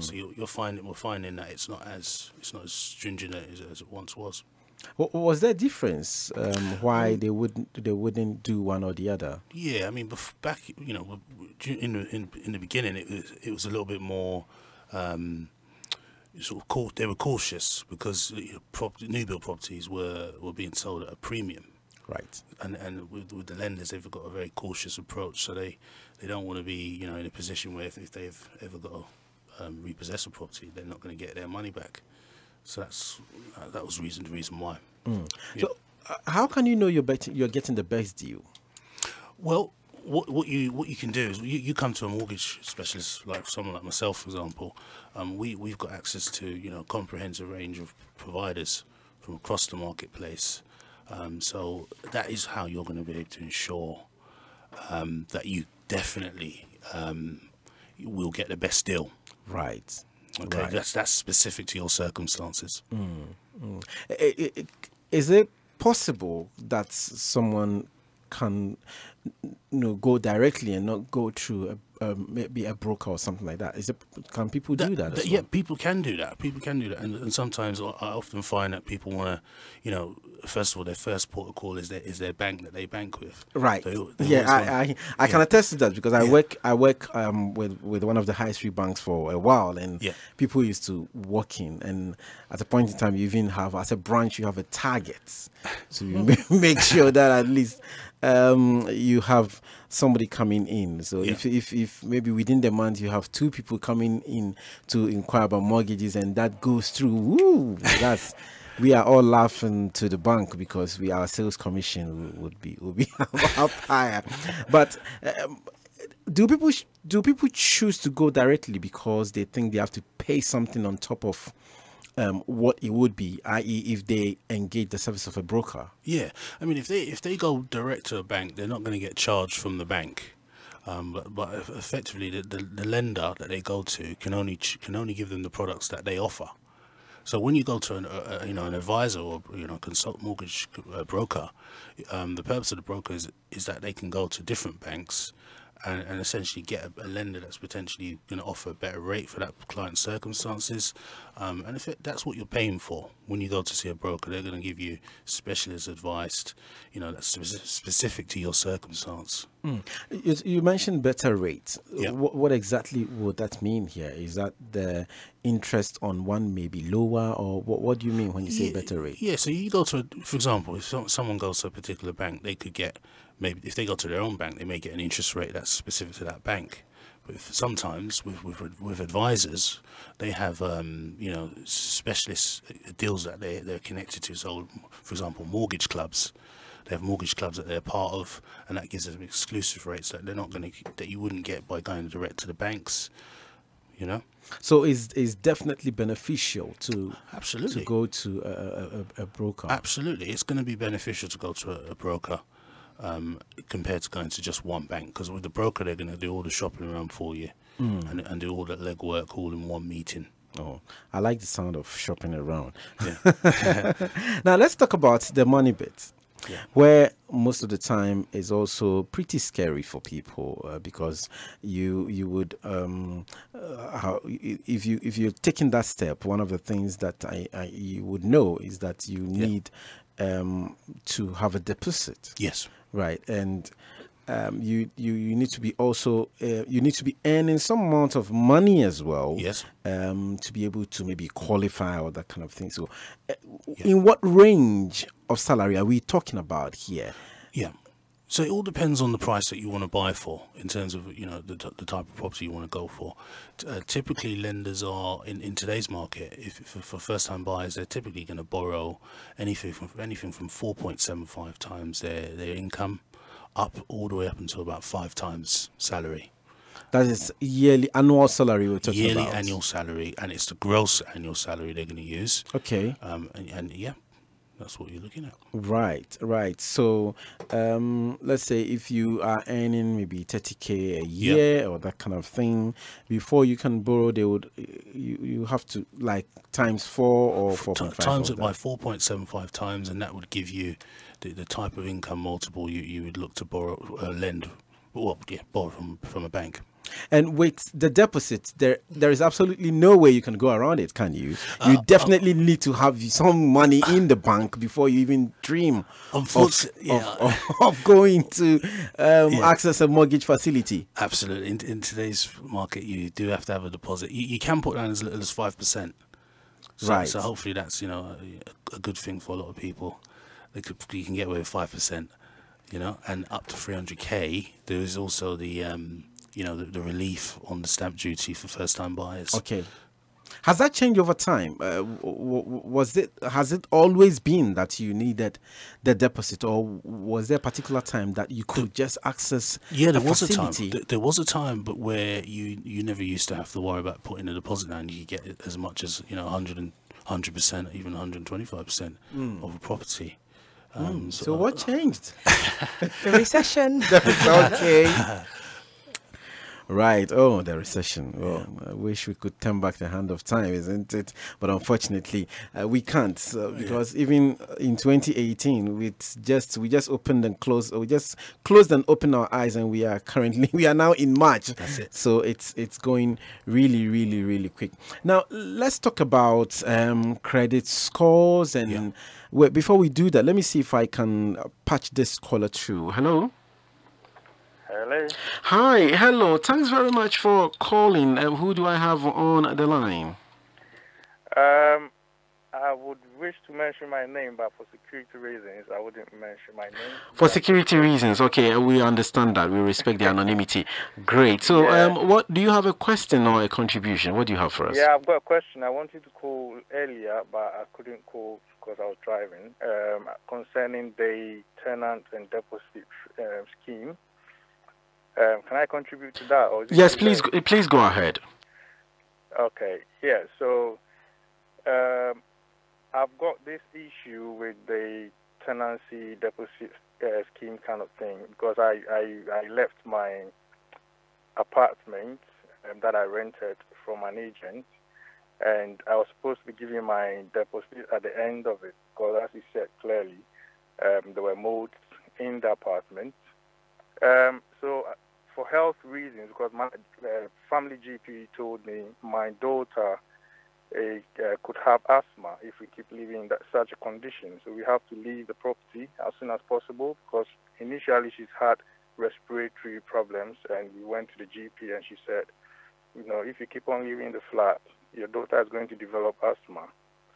So we're finding that it's not as stringent as it once was. Was there a difference why they wouldn't do one or the other? Yeah, I mean, back in the beginning, it was a little bit more they were cautious because new build properties were being sold at a premium. Right. And with the lenders, they've got a very cautious approach, so they don't want to be in a position where if they've ever got to repossess a property, they're not going to get their money back. So that was the reason why. So how can you know you're getting the best deal? Well, what you can do is you come to a mortgage specialist, like someone like myself, for example. We've got access to a comprehensive range of providers from across the marketplace. So that is how you're going to be able to ensure that you definitely will get the best deal. Right. Okay, right. That's specific to your circumstances. Is it possible that someone can go directly and not go through maybe a broker or something like that? Can people do that? As well? Yeah, people can do that. And sometimes I often find that people want to, first of all, their first port of call is their bank that they bank with. Right. I can attest to that because I work with one of the high street banks for a while, and people used to walk in, and at a point in time, you even have, as a branch, you have a target to make sure that at least you have somebody coming in. So if maybe within the month you have 2 people coming in to inquire about mortgages and that goes through, we are all laughing to the bank because our sales commission would be up higher. But do people choose to go directly because they think they have to pay something on top of what it would be, i.e. if they engage the service of a broker? Yeah, I mean, if they go direct to a bank, they're not going to get charged from the bank. But effectively, the lender that they go to can only give them the products that they offer. So when you go to an advisor or consult mortgage broker, the purpose of the broker is that they can go to different banks and essentially get a lender that's potentially going to offer a better rate for that client's circumstances. And if that's what you're paying for, when you go to see a broker, they're going to give you specialist advice, that's specific to your circumstance. You mentioned better rates. Yeah. What exactly would that mean here? Is that the interest on one may be lower, or what do you mean when you say better rate? Yeah, so you go to, for example, if someone goes to a particular bank, they could get, maybe if they go to their own bank, they may get an interest rate that's specific to that bank. But sometimes with advisors, they have specialist deals that they're connected to. So, for example, mortgage clubs. They have mortgage clubs that they're part of, and that gives them exclusive rates that they're not going to, that you wouldn't get by going direct to the banks. You know. So it's definitely beneficial to absolutely go to a broker. Absolutely, it's going to be beneficial to go to a broker compared to going to just one bank, because with the broker they're going to do all the shopping around for you and do all that legwork all in one meeting. Oh, I like the sound of shopping around. Yeah. Now let's talk about the money bit. Yeah. Where most of the time is also pretty scary for people because you would if you're taking that step, one of the things that you would know is that you need to have a deposit. Yes. Right, and you need to be also you need to be earning some amount of money as well. Yes. To be able to maybe qualify or that kind of thing. So, in what range of salary are we talking about here? Yeah. So it all depends on the price that you want to buy for, in terms of the type of property you want to go for. Typically, lenders are in today's market. If for first-time buyers, they're typically going to borrow anything from 4.75 times their income, up all the way up until about 5 times salary. That is yearly annual salary we're talking about. Yearly annual salary, and it's the gross annual salary they're going to use. Okay. And yeah, that's what you're looking at. Right. So, let's say if you are earning maybe 30K a year or that kind of thing, before you can borrow, they would you have to like times 4 or 4.5. Times it by 4.75 times, and that would give you the type of income multiple you would look to borrow from a bank. And with the deposit, there is absolutely no way you can go around it, can you? You definitely need to have some money in the bank before you even dream of going to access a mortgage facility. Absolutely. In today's market, you do have to have a deposit. You can put down as little as 5%. Right. So hopefully that's a good thing for a lot of people. You can get away with 5%, and up to 300K. There is also the the relief on the stamp duty for first-time buyers. Okay. Has that changed over time? Has it always been that you needed the deposit, or was there a particular time that you could just access there was facility? a time. There was a time, but where you never used to have to worry about putting a deposit down. You get as much as 100%, even 125% of a property. So what changed? The recession. Okay. Right. Oh, the recession. Well, I wish we could turn back the hand of time, isn't it? But unfortunately, we can't because even in 2018, we just opened and closed. We just closed and opened our eyes, and we are now in March. That's it. So it's going really, really, really quick. Now let's talk about credit scores and. Well, before we do that, let me see if I can patch this caller through. Hello. Hello. Hi, hello. Thanks very much for calling. Who do I have on the line? I would wish to mention my name, but for security reasons, I wouldn't mention my name. For security reasons, okay, we understand that. We respect the anonymity. Great. So, what do you have a question or a contribution? What do you have for us? Yeah, I've got a question. I wanted to call earlier, but I couldn't call because I was driving. Concerning the tenant and deposit scheme. Can I contribute to that? Or yes, please go ahead. Okay. Yeah. So, I've got this issue with the tenancy deposit scheme kind of thing because I left my apartment that I rented from an agent, and I was supposed to be giving my deposit at the end of it because, as he said clearly, there were mold in the apartment. So for health reasons, because my family GP told me my daughter could have asthma if we keep living in such a condition. So we have to leave the property as soon as possible because initially she's had respiratory problems, and we went to the GP and she said, if you keep on living in the flat, your daughter is going to develop asthma.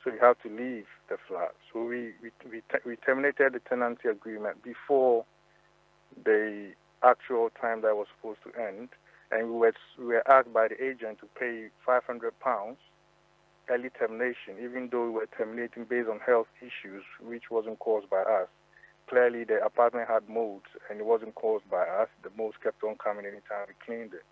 So you have to leave the flat. So we terminated the tenancy agreement before the actual time that was supposed to end, and we were asked by the agent to pay £500 early termination, even though we were terminating based on health issues, which wasn't caused by us. Clearly, the apartment had mold, and it wasn't caused by us. The mold kept on coming anytime we cleaned it.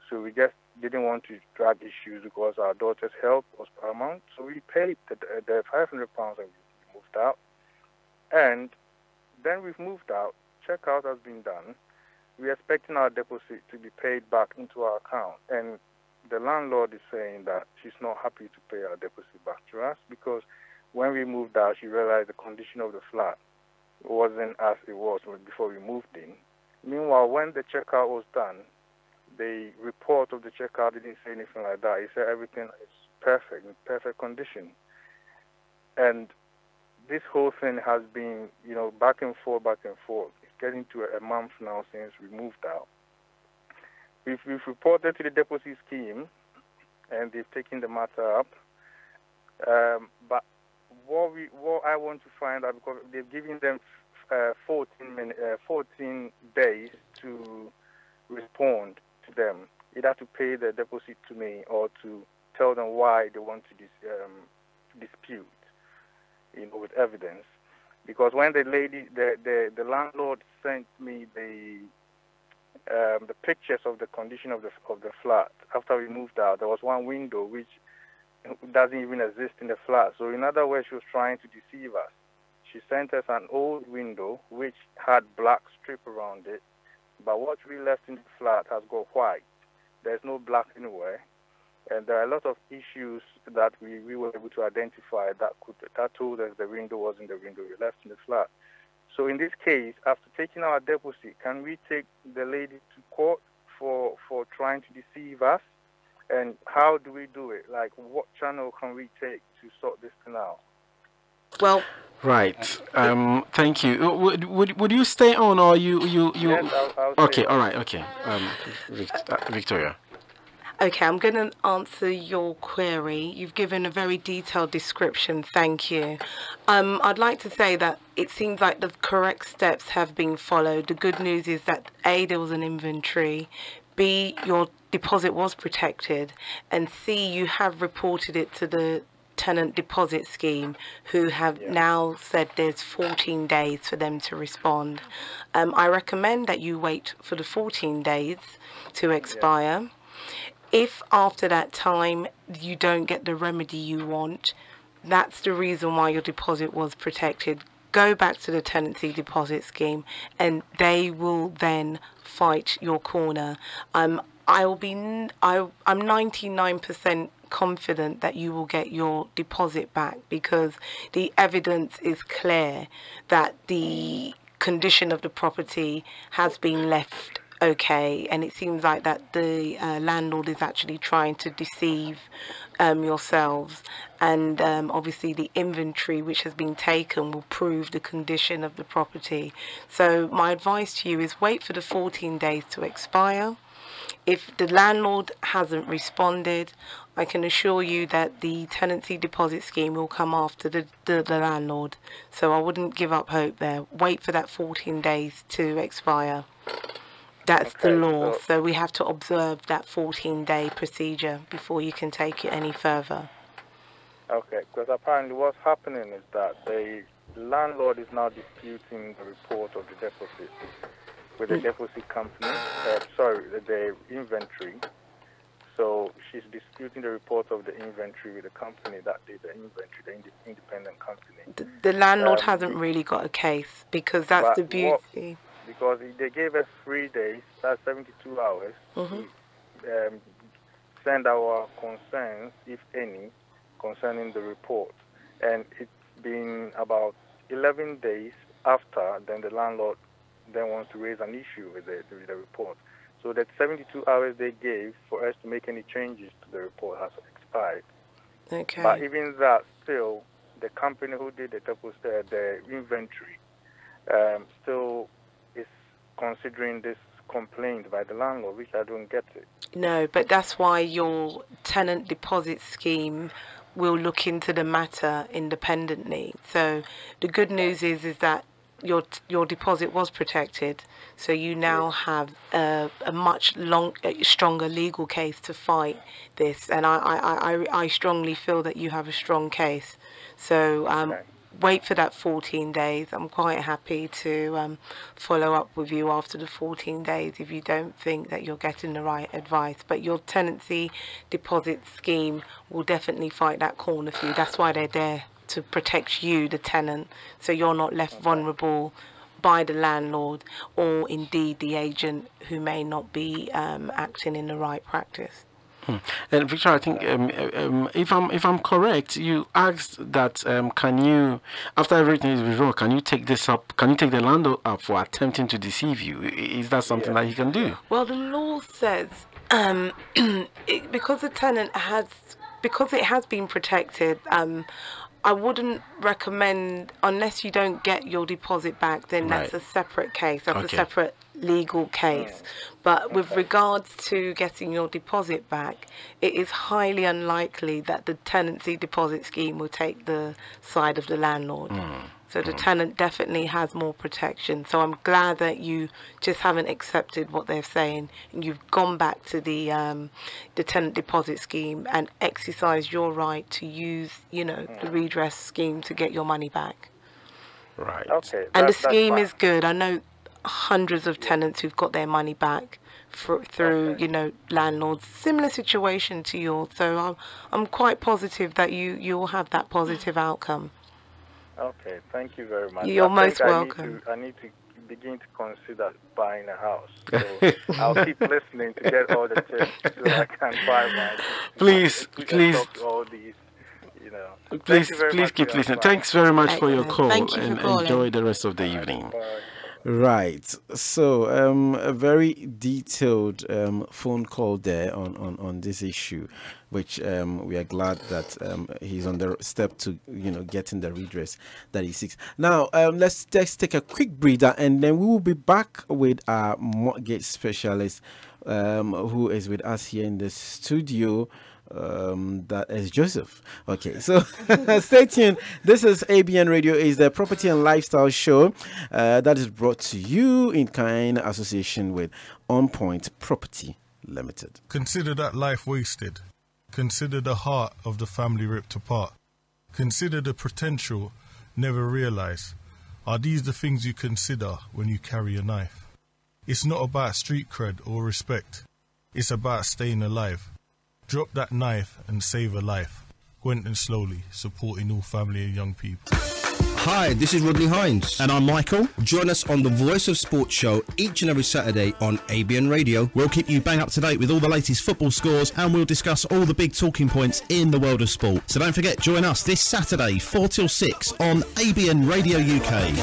So we just didn't want to drag issues because our daughter's health was paramount. So we paid the £500 and we moved out. And then we've moved out. Checkout has been done. We're expecting our deposit to be paid back into our account. And the landlord is saying that she's not happy to pay our deposit back to us because when we moved out, she realized the condition of the flat wasn't as it was before we moved in. Meanwhile, when the checkout was done, the report of the checkout didn't say anything like that. It said everything is perfect, in perfect condition. And this whole thing has been, back and forth. It's getting to a month now since we moved out. We've reported to the deposit scheme, and they've taken the matter up. But what I want to find out, because they've given them 14 days to respond to them, either to pay the deposit to me or to tell them why they want to dispute, with evidence. Because when the landlord sent me the pictures of the condition of the flat after we moved out, there was one window which doesn't even exist in the flat. So in other words, she was trying to deceive us. She sent us an old window which had black strip around it, but what we left in the flat has got white. There's no black anywhere, and there are a lot of issues that we were able to identify that told us the window wasn't the window we left in the flat. So in this case, after taking our deposit, can we take the lady to court for trying to deceive us? And how do we do it? Like, what channel can we take to sort this thing out? Well, right. Thank you. Would you stay on, or you? Yes, I'll okay. stay All on. right. Okay. Victoria. Okay, I'm going to answer your query. You've given a very detailed description. Thank you. I'd like to say that it seems like the correct steps have been followed. The good news is that A, there was an inventory. B, your deposit was protected. And C, you have reported it to the tenant deposit scheme, who have now said there's 14 days for them to respond. I recommend that you wait for the 14 days to expire. If after that time you don't get the remedy you want, that's the reason why your deposit was protected. Go back to the tenancy deposit scheme and they will then fight your corner. I'm 99% confident that you will get your deposit back, because the evidence is clear that the condition of the property has been left okay, and it seems like that the landlord is actually trying to deceive yourselves, and obviously the inventory which has been taken will prove the condition of the property. So my advice to you is wait for the 14 days to expire. If the landlord hasn't responded, I can assure you that the tenancy deposit scheme will come after the landlord. So I wouldn't give up hope there. Wait for that 14 days to expire. That's the law, so we have to observe that 14-day procedure before you can take it any further. Okay, because apparently what's happening is that the landlord is now disputing the report of the deposit with the deposit company, the inventory. So she's disputing the report of the inventory with the company that did the inventory, the independent company. The landlord hasn't really got a case, because that's the beauty. Because they gave us 3 days, that's 72 hours, to send our concerns, if any, concerning the report. And it's been about 11 days after, then the landlord then wants to raise an issue with the report. So that 72 hours they gave for us to make any changes to the report has expired. Okay. But even that, still, the company who did the inventory still is considering this complaint by the landlord, which I don't get it. No, but that's why your tenant deposit scheme will look into the matter independently. So the good news is that your deposit was protected, so you now have a much stronger legal case to fight this, and I strongly feel that you have a strong case. So wait for that 14 days. I'm quite happy to follow up with you after the 14 days if you don't think that you're getting the right advice. But your tenancy deposit scheme will definitely fight that corner for you. That's why they're there, to protect you, the tenant, so you're not left vulnerable by the landlord or indeed the agent who may not be acting in the right practice. And Victor, I think if I'm correct, you asked that can you, after everything is resolved, can you take this up? Can you take the landlord up for attempting to deceive you? Is that something that he can do? Well, the law says because the tenant because it has been protected. I wouldn't recommend, unless you don't get your deposit back, then that's a separate case. That's a separate legal case. But with regards to getting your deposit back, it is highly unlikely that the tenancy deposit scheme will take the side of the landlord. So the tenant definitely has more protection. So I'm glad that you just haven't accepted what they're saying and you've gone back to the tenant deposit scheme and exercised your right to use, the redress scheme to get your money back. Right. Okay. And the scheme is good. I know hundreds of tenants who've got their money back through, landlords. Similar situation to yours. So I'm quite positive that you'll have that positive outcome. Okay, thank you very much. You're most welcome. I need to begin to consider buying a house. So I'll keep listening to get all the tips so I can buy my. Please. Talk to all these, Please keep listening. Thanks very much for your call. Thank you for calling. Enjoy the rest of the evening. Right. So a very detailed phone call there on this issue, which we are glad that he's on the step to getting the redress that he seeks. Now let's just take a quick breather, and then we will be back with our mortgage specialist who is with us here in the studio. That is Joseph. Okay, so stay tuned. This is ABN Radio, is the property and lifestyle show that is brought to you in kind association with OnPoint Property Limited. Consider that life wasted. Consider the heart of the family ripped apart. Consider the potential never realized. Are these the things you consider when you carry a knife? It's not about street cred or respect. It's about staying alive. Drop that knife and save a life. Quentin Slowly, supporting all family and young people. Hi, this is Rodney Hines. And I'm Michael. Join us on the Voice of Sports show each and every Saturday on ABN Radio. We'll keep you bang up to date with all the latest football scores, and we'll discuss all the big talking points in the world of sport. So don't forget, join us this Saturday, 4 till 6 on ABN Radio UK.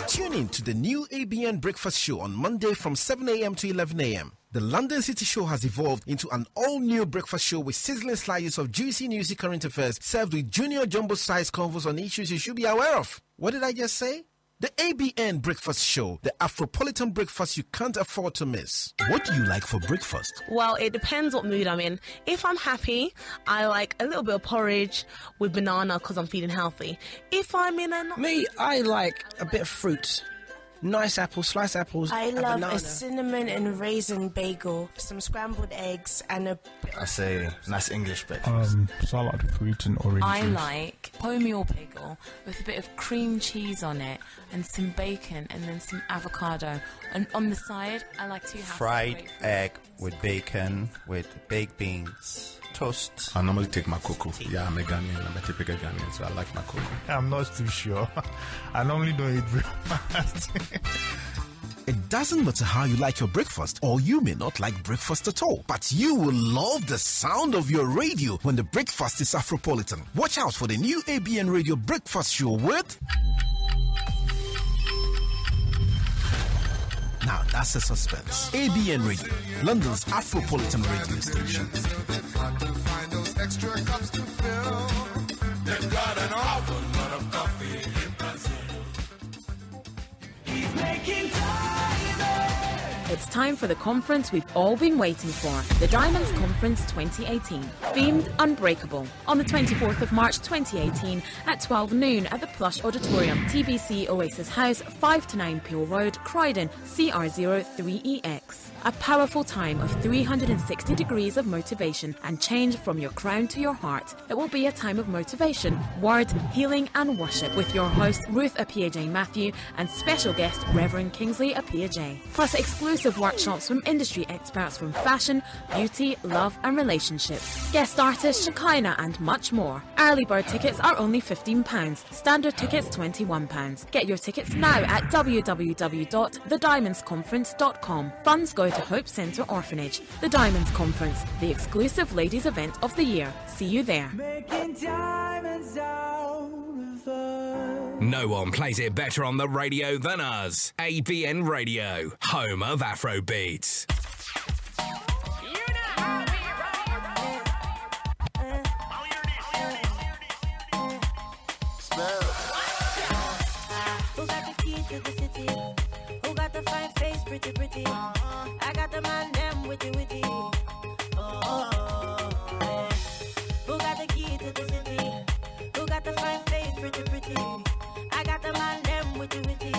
Tune in to the new ABN Breakfast Show on Monday from 7 a.m. to 11 a.m. The London City Show has evolved into an all-new breakfast show with sizzling slices of juicy newsy current affairs served with junior jumbo-sized convos on issues you should be aware of. What did I just say? The ABN Breakfast Show, the Afropolitan breakfast you can't afford to miss. What do you like for breakfast? Well, it depends what mood I'm in. If I'm happy, I like a little bit of porridge with banana because I'm feeling healthy. If I'm in I like a bit of fruit. Nice apples, sliced apples. I love banana. a cinnamon and raisin bagel, some scrambled eggs, and a. I say nice English breakfast. Salad, fruit, and orange I juice. like wholemeal bagel with a bit of cream cheese on it and some bacon and then some avocado. And on the side, I like to have fried egg with bacon, with baked beans. Toast. I normally take my cocoa. Yeah, I'm a Ghanaian. I'm a typical Ghanaian, so I like my cocoa. I'm not too sure. I normally don't eat breakfast. It doesn't matter how you like your breakfast, or you may not like breakfast at all, but you will love the sound of your radio when the breakfast is Afropolitan. Watch out for the new ABN Radio Breakfast Show with... Now that's a suspense. ABN Radio, London's Afropolitan radio station. They've got an awful lot of coffee in Brazil. He's making It's time for the conference we've all been waiting for, the Diamonds Conference 2018, themed Unbreakable, on the 24th of March 2018 at 12 noon at the Plush Auditorium, TBC Oasis House, 5 to 9 Peel Road, Croydon, CR03EX. Max. A powerful time of 360 degrees of motivation and change from your crown to your heart. It will be a time of motivation, word, healing and worship with your host Ruth Appiah Matthew and special guest Reverend Kingsley Appiah. Plus exclusive workshops from industry experts from fashion, beauty, love and relationships. Guest artists Shekinah and much more. Early bird tickets are only £15. Standard tickets £21. Get your tickets now at www.thediamondsconference.com. Funds go to Hope Centre Orphanage. The Diamonds Conference, the exclusive ladies event of the year. See you there. No one plays it better on the radio than us. ABN Radio, home of Afrobeats. Who got the key to the city? Who got the fine face, pretty, pretty? I got the man, them, witty, witty. Who got the key to the city? Who got the fine face, pretty, pretty? I got the man, them, witty, witty.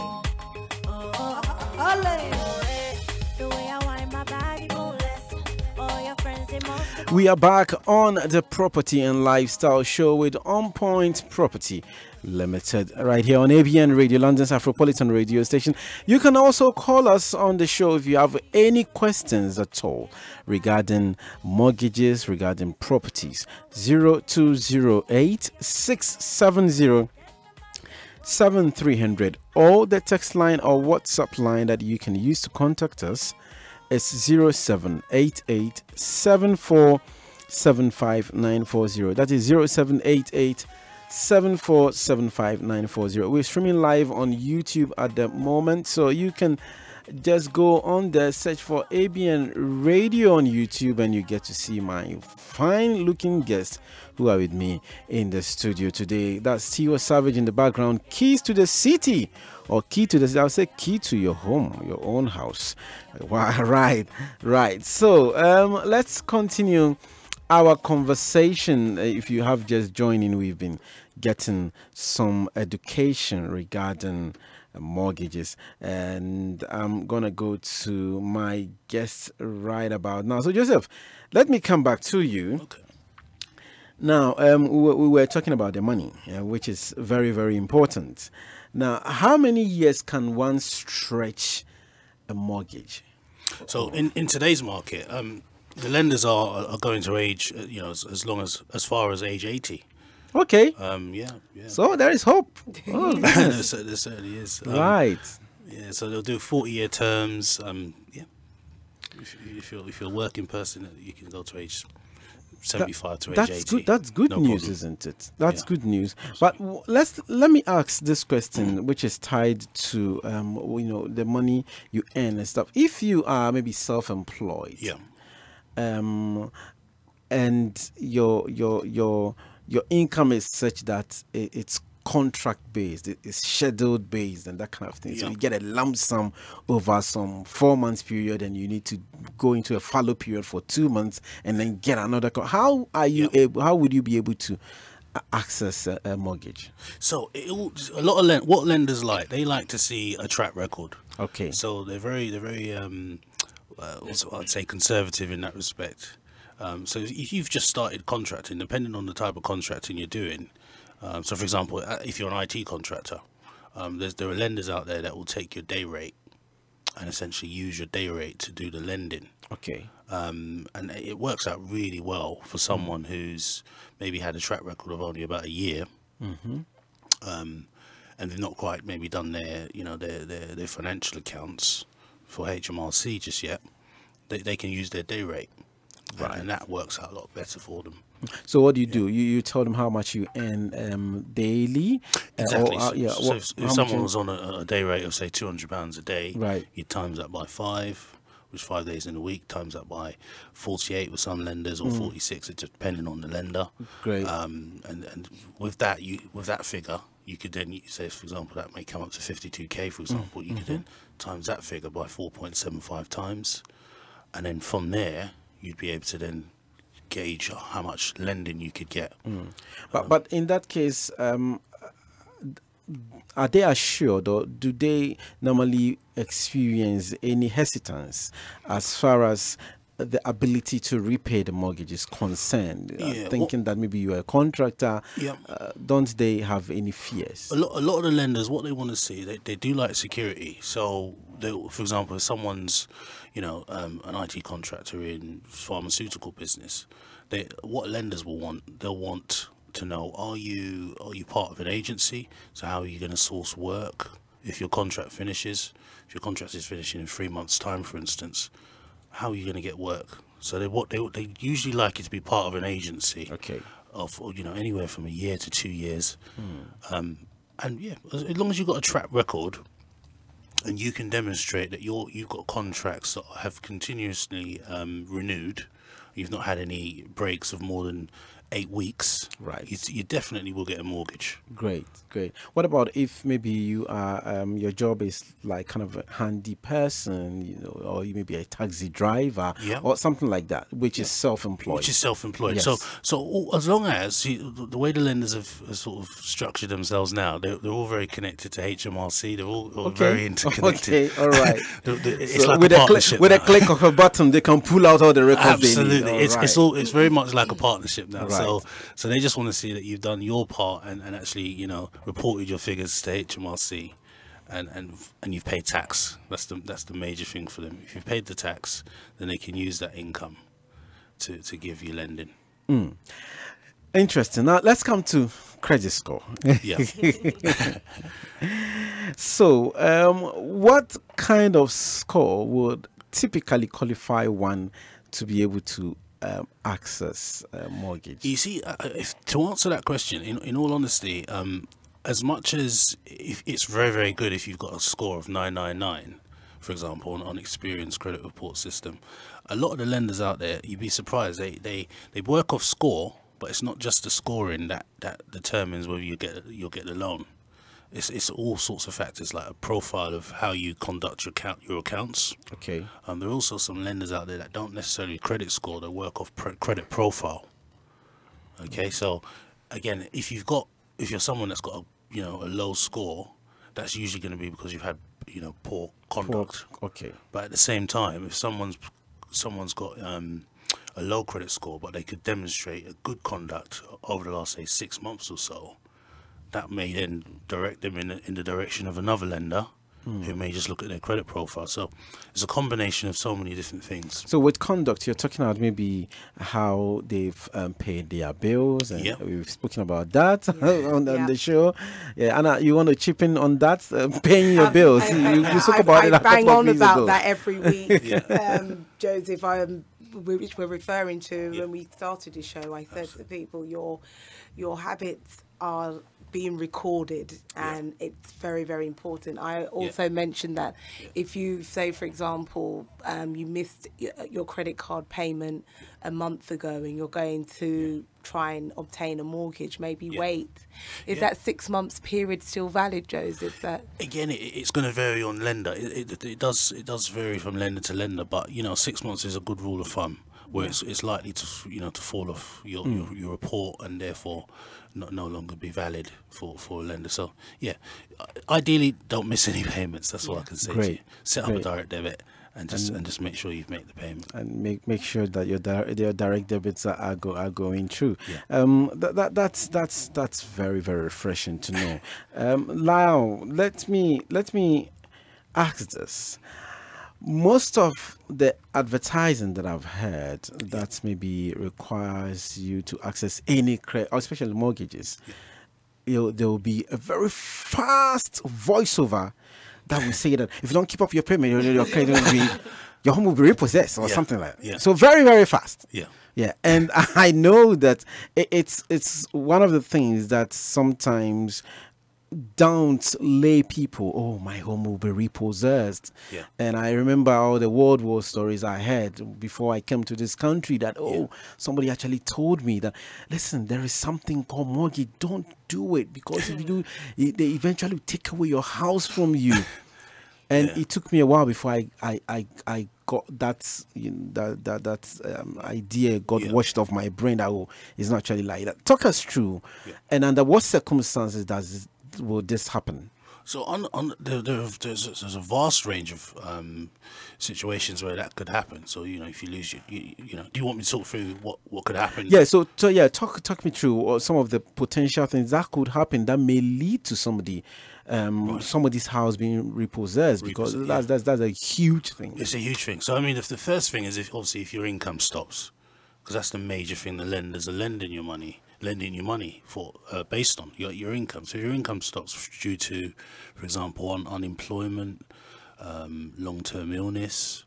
The way I wind my body, go less. All your friends, they most. We are back on the Property and Lifestyle Show with On Point Property Limited, right here on ABN Radio, London's Afropolitan radio station. You can also call us on the show if you have any questions at all regarding mortgages, regarding properties. 0208 670 7300, or the text line or WhatsApp line that you can use to contact us is 0788 7475940. That is 0788 7475940. We're streaming live on YouTube at the moment, so you can just go on there, search for ABN Radio on YouTube, and you get to see my fine looking guests who are with me in the studio today. That's Tio Savage in the background. Keys to the city, or key to the, I'll say key to your home, your own house. Wow, right. So let's continue our conversation. If you have just joined in, we've been getting some education regarding mortgages, and I'm gonna go to my guests right about now. So Joseph, let me come back to you. Okay. Now, we were talking about the money, which is very, very important. Now, how many years can one stretch a mortgage? So in today's market, the lenders are going to age, as far as age 80. Okay. Yeah. So there is hope. Oh, there certainly is. Right. Yeah. So they'll do 40-year terms. Yeah. If you're a working person, you can go to age 75 to age 80. Good. That's good news, problem. Isn't it? That's good news. But let me ask this question, which is tied to the money you earn and stuff. If you are maybe self-employed, and your income is such that it's contract based, it's scheduled based, and that kind of thing. So you get a lump sum over some 4 months period, and you need to go into a fallow period for 2 months, and then get another. How are you able? How would you be able to access a mortgage? So a lot of what lenders like, they like to see a track record. Okay. So they're very I'd say conservative in that respect. So if you've just started contracting, depending on the type of contracting you're doing, so for example, if you're an IT contractor, there are lenders out there that will take your day rate and essentially use your day rate to do the lending. Okay. And it works out really well for someone who's maybe had a track record of only about a year. Mm-hmm. And they've not quite maybe done their financial accounts for HMRC just yet. They can use their day rate. Right. And that works out a lot better for them. So what do? You tell them how much you earn daily? Exactly. So if someone was on a day rate of say £200 a day, right, you times that by 5, which 5 days in a week, times that by 48 with some lenders, or 46, it's just depending on the lender. Great. And with that figure, you could then say, for example, that may come up to 52k, for example. You could then times that figure by 4.75 times, and then from there you'd be able to then gauge how much lending you could get. But in that case, are they assured, or do they normally experience any hesitance as far as the ability to repay the mortgage is concerned? Thinking that maybe you're a contractor, don't they have any fears? A lot of the lenders, what they want to see, they do like security. So, for example, if someone's, an IT contractor in pharmaceutical business, what lenders will want, they'll want to know, are you part of an agency? So how are you going to source work if your contract finishes? If your contract is finishing in 3 months' time, for instance, how are you going to get work? So they usually like you to be part of an agency. Okay. Of anywhere from a year to 2 years, and as long as you've got a track record, and you can demonstrate that you've got contracts that have continuously renewed, you've not had any breaks of more than 8 weeks, right? You definitely will get a mortgage. Great. What about if maybe you are your job is like kind of a handy person, or you may be a taxi driver, or something like that, which is self-employed. Yes. So as long as the way the lenders have sort of structured themselves now, they're all very connected to HMRC. They're all very interconnected. Okay, all right. It's so like with a partnership. With a click of a button, they can pull out all the records. Absolutely, they need. It's very much like a partnership now. Right. So they just want to see that you've done your part and actually reported your figures to HMRC, and you've paid tax. That's the major thing for them. If you've paid the tax, then they can use that income to give you lending. Interesting. Now let's come to credit score. Yeah. So, what kind of score would typically qualify one to be able to access a mortgage? You see, to answer that question, in all honesty, as much as it's very, very good if you've got a score of 999, for example, on Experience credit report system, a lot of the lenders out there, you'd be surprised, they work off score, but it's not just the scoring that determines whether you'll get the loan. It's all sorts of factors, like a profile of how you conduct your accounts. Okay. There are also some lenders out there that don't necessarily credit score; they work off credit profile. Okay, so again, if you're someone that's got a low score, that's usually going to be because you've had poor conduct. Okay. But at the same time, if someone's got a low credit score, but they could demonstrate a good conduct over the last, say, 6 months or so, that may then direct them in the direction of another lender who may just look at their credit profile. So it's a combination of so many different things. So with conduct, you're talking about maybe how they've paid their bills, and we've spoken about that on the show. Yeah, Anna, you want to chip in on that, paying your bills? You spoke about it a couple of weeks ago. I bang on about that every week, Joseph. Which we're referring to when we started the show. I said to people, your habits are being recorded, and it's very, very important. I also mentioned that if you say, for example, you missed your credit card payment a month ago and you're going to try and obtain a mortgage, maybe wait. Is that 6 months period still valid, Joseph? Again, it's going to vary on lender. It does vary from lender to lender, but 6 months is a good rule of thumb, where it's likely to to fall off your report and therefore no longer be valid for a lender. So ideally don't miss any payments. That's all I can say to you. Set up a direct debit and just make sure you've made the payment, and make sure that your direct debits are going through. That's very, very refreshing to know. Lyle, let me ask this. Most of the advertising that I've heard that maybe requires you to access any credit, especially mortgages, there will be a very fast voiceover that will say that if you don't keep up your payment, your credit will be, your home will be repossessed or something like that. Yeah. So very, very fast. Yeah. And I know that it's one of the things that sometimes don't lay people, oh, my home will be repossessed. And I remember all the World War stories I heard before I came to this country that somebody actually told me that, listen, there is something called mortgage, don't do it, because if you do, they eventually take away your house from you. And it took me a while before I got that idea got washed off my brain that it's not actually like that. Talk us through, and under what circumstances does will this happen? So there's a vast range of situations where that could happen. So if you lose you know, do you want me to talk through what could happen? Yeah. So talk me through some of the potential things that could happen that may lead to somebody's house being repossessed, because that's a huge thing. It's a huge thing. So I mean, if the first thing is if your income stops, because that's the major thing. The lenders are lending you money for based on your income. So if your income stops due to, for example, unemployment, long-term illness,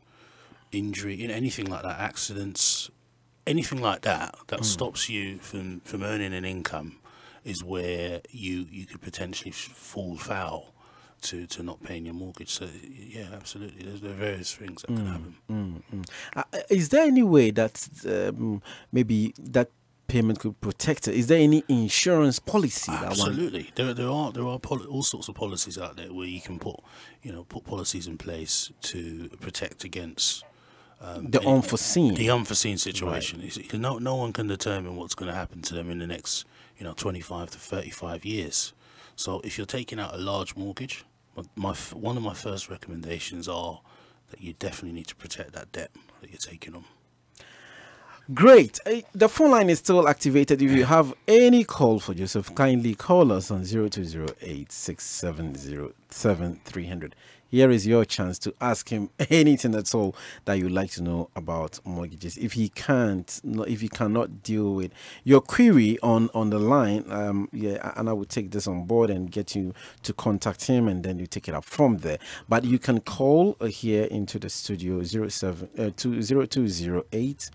injury, anything like that, accidents, anything like that stops you from earning an income, is where you could potentially fall foul to not paying your mortgage. So yeah, absolutely, there are various things that can happen. Is there any way that maybe that payment could protect it? Is there any insurance policy? Absolutely, there are all sorts of policies out there where you can put policies in place to protect against the unforeseen situation. Right. No one can determine what's going to happen to them in the next 25 to 35 years. So if you're taking out a large mortgage, one of my first recommendations are that you definitely need to protect that debt that you're taking on. Great. The phone line is still activated. If you have any call for Joseph, kindly call us on 0208-670-7300. Here is your chance to ask him anything at all that you'd like to know about mortgages. If he cannot deal with your query on the line, and I will take this on board and get you to contact him, and then you take it up from there. But you can call here into the studio 0208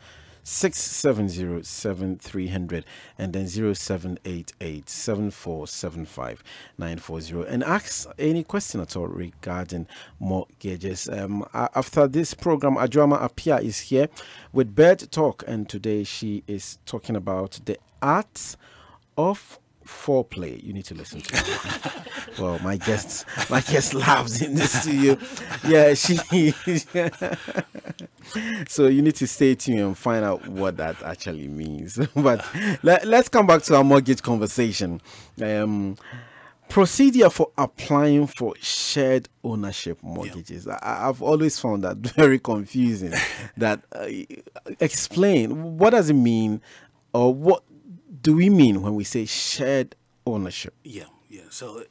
670-7300 and then 0788-7475-940 and ask any question at all regarding mortgages. After this program, Ajwama Apia is here with Bird Talk, and today she is talking about the art of foreplay. You need to listen to it. Well, my guest laughs in the studio. Yeah, so you need to stay tuned and find out what that actually means. But let's come back to our mortgage conversation. Procedure for applying for shared ownership mortgages. I've always found that very confusing. That explain, what does it mean, or what do we mean when we say shared ownership? Yeah. So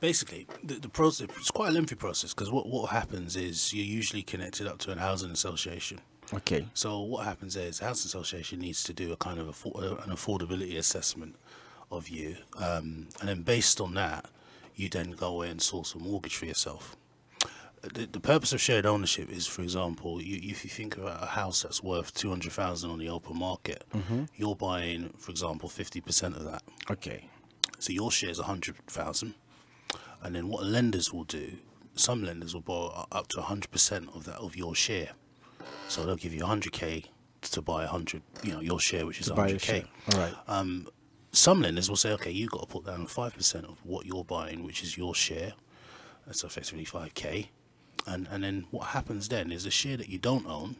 basically, the process, it's quite a lengthy process, because what happens is you're usually connected up to a housing association. Okay. So what happens is the housing association needs to do a kind of an affordability assessment of you, and then based on that, you then go away and source a mortgage for yourself. The purpose of shared ownership is, for example, if you think about a house that's worth 200,000 on the open market, you're buying, for example, 50% of that. Okay. So your share is 100,000, and then what lenders will do, some lenders will borrow up to 100% of your share. So they'll give you 100k to buy 100, your share, which is 100k. All right. Some lenders will say, okay, you've got to put down 5% of what you're buying, which is your share. That's effectively 5k. And then what happens then is the share that you don't own,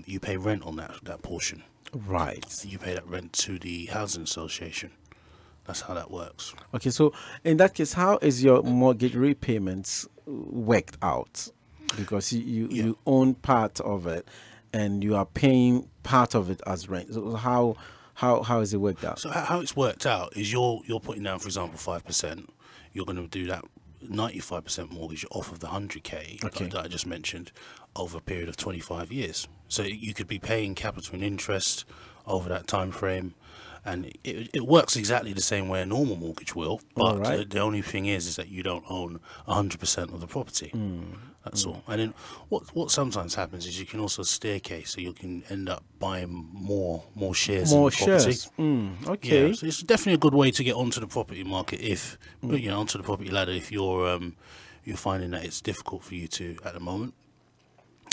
you pay rent on that portion. Right. You pay that rent to the housing association. That's how that works. Okay, so in that case, how is your mortgage repayments worked out? Because you own part of it, and you are paying part of it as rent. So how is it worked out? So how it's worked out is you're putting down, for example, 5%. You're going to do that 95% mortgage off of the 100k that I just mentioned over a period of 25 years. So you could be paying capital and interest over that time frame. And it works exactly the same way a normal mortgage will, but the only thing is that you don't own 100% of the property. That's all. And then what sometimes happens is you can also staircase, so you can end up buying more shares in the property. Okay. Yeah, so it's definitely a good way to get onto the property market if onto the property ladder if you're finding that it's difficult for you to at the moment.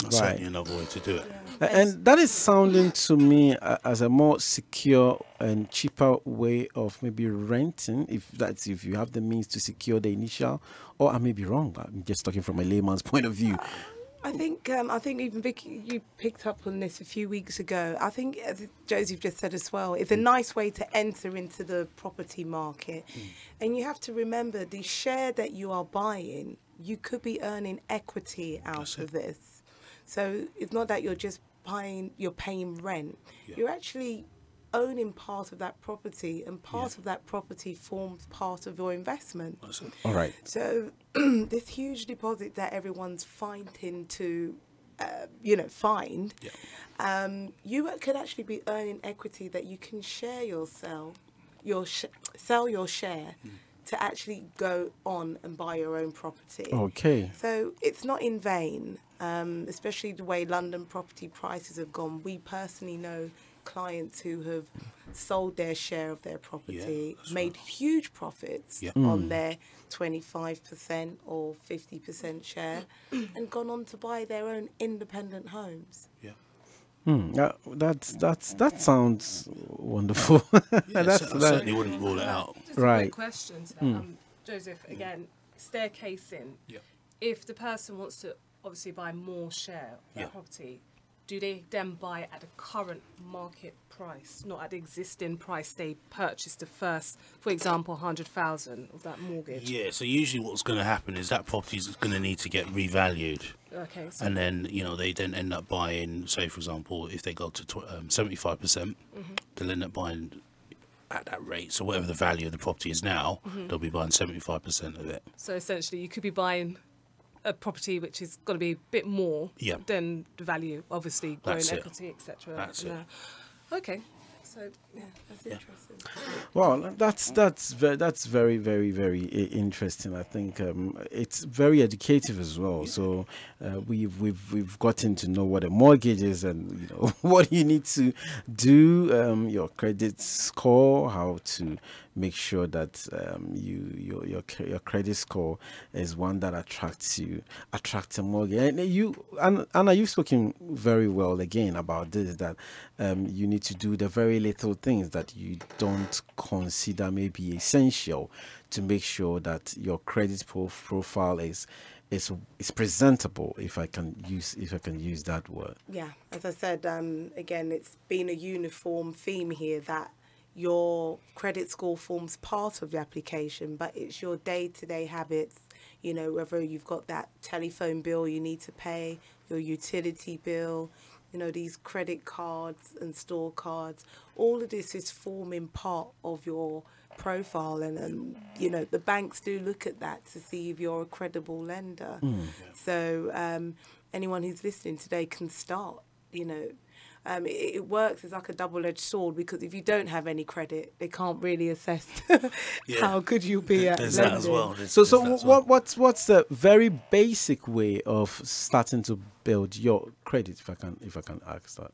That's certainly another way to do it. And that is sounding to me as a more secure and cheaper way of maybe renting, if you have the means to secure the initial, or I may be wrong, I'm just talking from a layman's point of view. I think even Vicky, you picked up on this a few weeks ago. I think, as Joseph just said as well, it's a nice way to enter into the property market. And you have to remember, the share that you are buying, you could be earning equity out of this. So it's not that you're just buying, you're paying rent. You're actually owning part of that property, and part of that property forms part of your investment. All right. So this huge deposit that everyone's fighting to, find, you could actually be earning equity that you can share sell your share to actually go on and buy your own property. Okay. So it's not in vain, especially the way London property prices have gone. We personally know clients who have sold their share of their property, made huge profits on their 25% or 50% share, and gone on to buy their own independent homes. That sounds wonderful. I certainly wouldn't rule it out. Just a quick question to that. Joseph, again, staircasing. If the person wants to obviously buy more share of their property, do they then buy at the current market price, not at the existing price they purchased the first, for example, 100,000 of that mortgage? Yeah, so usually what's going to happen is that property is going to need to get revalued. Okay. So And then, they then end up buying, say, for example, if they go to 75%, they'll end up buying at that rate. So whatever the value of the property is now, they'll be buying 75% of it. So essentially, you could be buying a property which is going to be a bit more than the value, obviously, growing equity, etc. That's it. Okay. So that's interesting. Well, that's very, very, very interesting. I think it's very educative as well. So we've gotten to know what a mortgage is, and what you need to do, your credit score, how to make sure that your credit score is one that attracts a mortgage. And Anna, you've spoken very well again about this, that you need to do the very little things that you don't consider maybe essential to make sure that your credit profile is presentable, if I can use that word. Yeah, as I said, again, it's been a uniform theme here that your credit score forms part of the application, but it's your day-to-day habits, whether you've got that telephone bill you need to pay, your utility bill, these credit cards and store cards, all of this is forming part of your profile, and the banks do look at that to see if you're a credible lender. So anyone who's listening today can start, it works as like a double-edged sword, because if you don't have any credit, they can't really assess how good you'll be at lending. That as well. What's the very basic way of starting to build your credit, if I can ask that?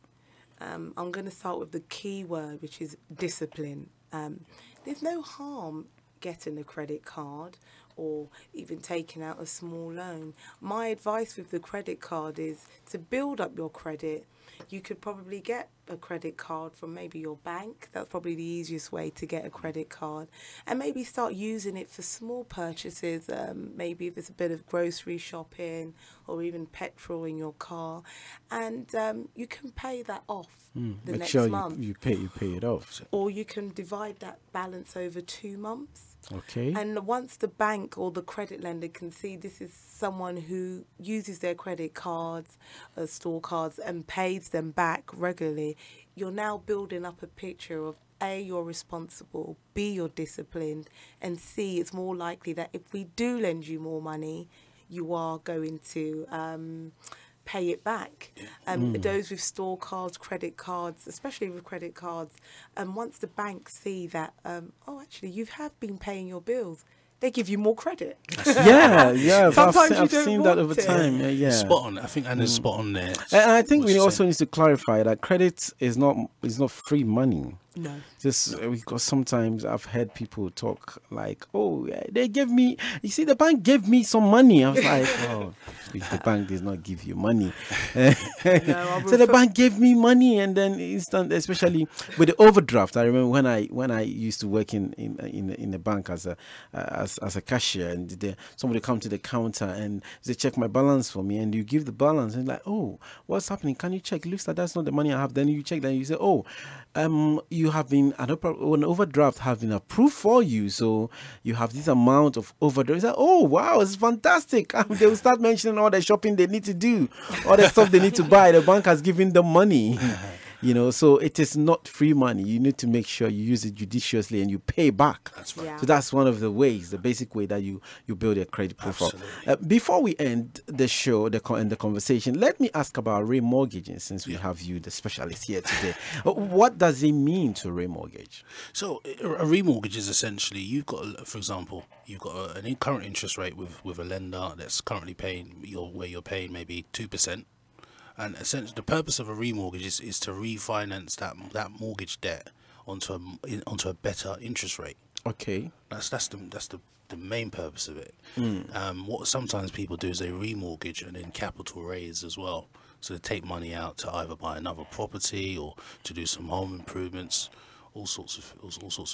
I'm going to start with the key word, which is discipline. There's no harm getting a credit card or even taking out a small loan. My advice with the credit card is to build up your credit. You could probably get a credit card from maybe your bank. That's probably the easiest way to get a credit card. And maybe start using it for small purchases, maybe if it's a bit of grocery shopping or even petrol in your car. And you can pay that off the next month. You pay it off. Or you can divide that balance over 2 months. Okay. And once the bank or the credit lender can see this is someone who uses their credit cards, store cards, and pays them back regularly, you're now building up a picture of A, you're responsible, B, you're disciplined, and C, it's more likely that if we do lend you more money, you are going to pay it back. Those with store cards, credit cards, especially with credit cards, once the banks see that, actually you have been paying your bills, they give you more credit. Yeah. Sometimes I've seen that over time. Yeah. Spot on. I think Anna's spot on there. And I think we also need to clarify that credit is not free money. No. Just because sometimes I've heard people talk like, oh, yeah, they gave me, you see, the bank gave me some money. I was like, oh, the bank does not give you money. So the bank gave me money, and then instant, especially with the overdraft. I remember when I used to work in the bank as a cashier, and somebody come to the counter and they check my balance for me, and you give the balance, and like, oh, what's happening? Can you check? It looks like that's not the money I have. Then you check, then you say, oh, you have been an overdraft have been approved for you, so you have this amount of overdraft. Like, oh wow, it's fantastic. They will start mentioning all the shopping they need to do, all the stuff they need to buy. The bank has given them money. So it is not free money. You need to make sure you use it judiciously and you pay back. That's right. Yeah. So that's one of the ways, the basic way that you build a credit profile. Before we end the show, the conversation, let me ask about remortgaging, since we have you, the specialist, here today. What does it mean to remortgage? So a remortgage is essentially, you've got, for example, you've got an current interest rate with a lender that's currently paying where you're paying maybe 2%. And essentially, the purpose of a remortgage is to refinance that mortgage debt onto a better interest rate. Okay, that's the main purpose of it. What sometimes people do is they remortgage and then capital raise as well. So they take money out to either buy another property or to do some home improvements. All sorts of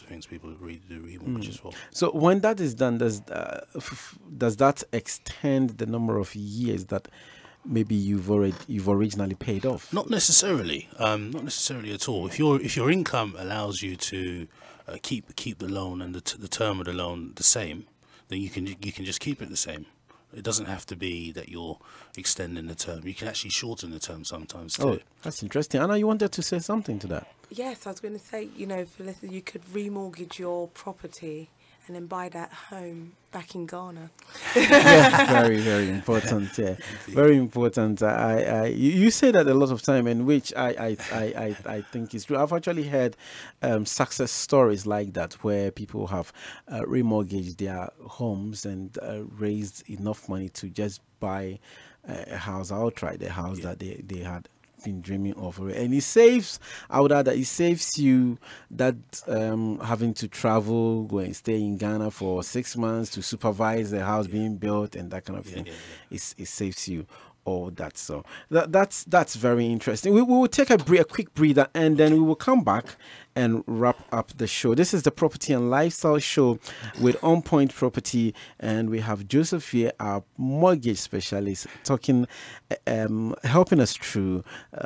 things people do remortgages for. So when that is done, does that extend the number of years that maybe you've originally paid off? Not necessarily. Not necessarily at all. If your income allows you to keep the loan and the term of the loan the same, then you can just keep it the same. It doesn't have to be that you're extending the term. You can actually shorten the term sometimes too. Oh, that's interesting. Anna, you wanted to say something to that? Yes, I was going to say, Felicity, you could remortgage your property and then buy that home back in Ghana. Yeah, very, very important. Yeah, very important. You say that a lot of time, and which I think is true. I've actually heard success stories like that, where people have remortgaged their homes and raised enough money to just buy a house outright, the house that they had been dreaming of, and it saves. I would add that it saves you that having to travel, go and stay in Ghana for 6 months to supervise the house being built and that kind of thing. It saves you all that. So that's very interesting. We will take a quick breather, and then we will come back and wrap up the show. This is the Property and Lifestyle Show with OnPoint Property, and we have Joseph here, our mortgage specialist, talking, helping us through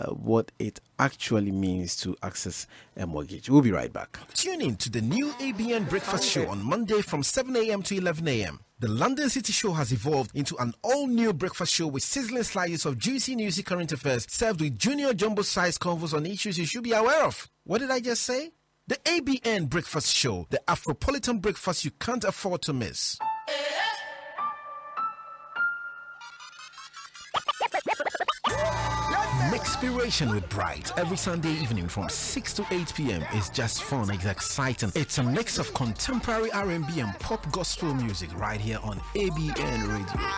what it actually means to access a mortgage. We'll be right back. Tune in to the new ABN Breakfast Show on Monday from 7 a.m. to 11 a.m. The London City Show has evolved into an all-new breakfast show with sizzling slices of juicy newsy current affairs, served with junior jumbo-sized convos on issues you should be aware of. What did I just say? The ABN Breakfast Show, the Afropolitan breakfast you can't afford to miss. Mixpiration with Bright every Sunday evening from 6 to 8 p.m. is just fun. It's exciting. It's a mix of contemporary R&B and pop gospel music right here on ABN Radio.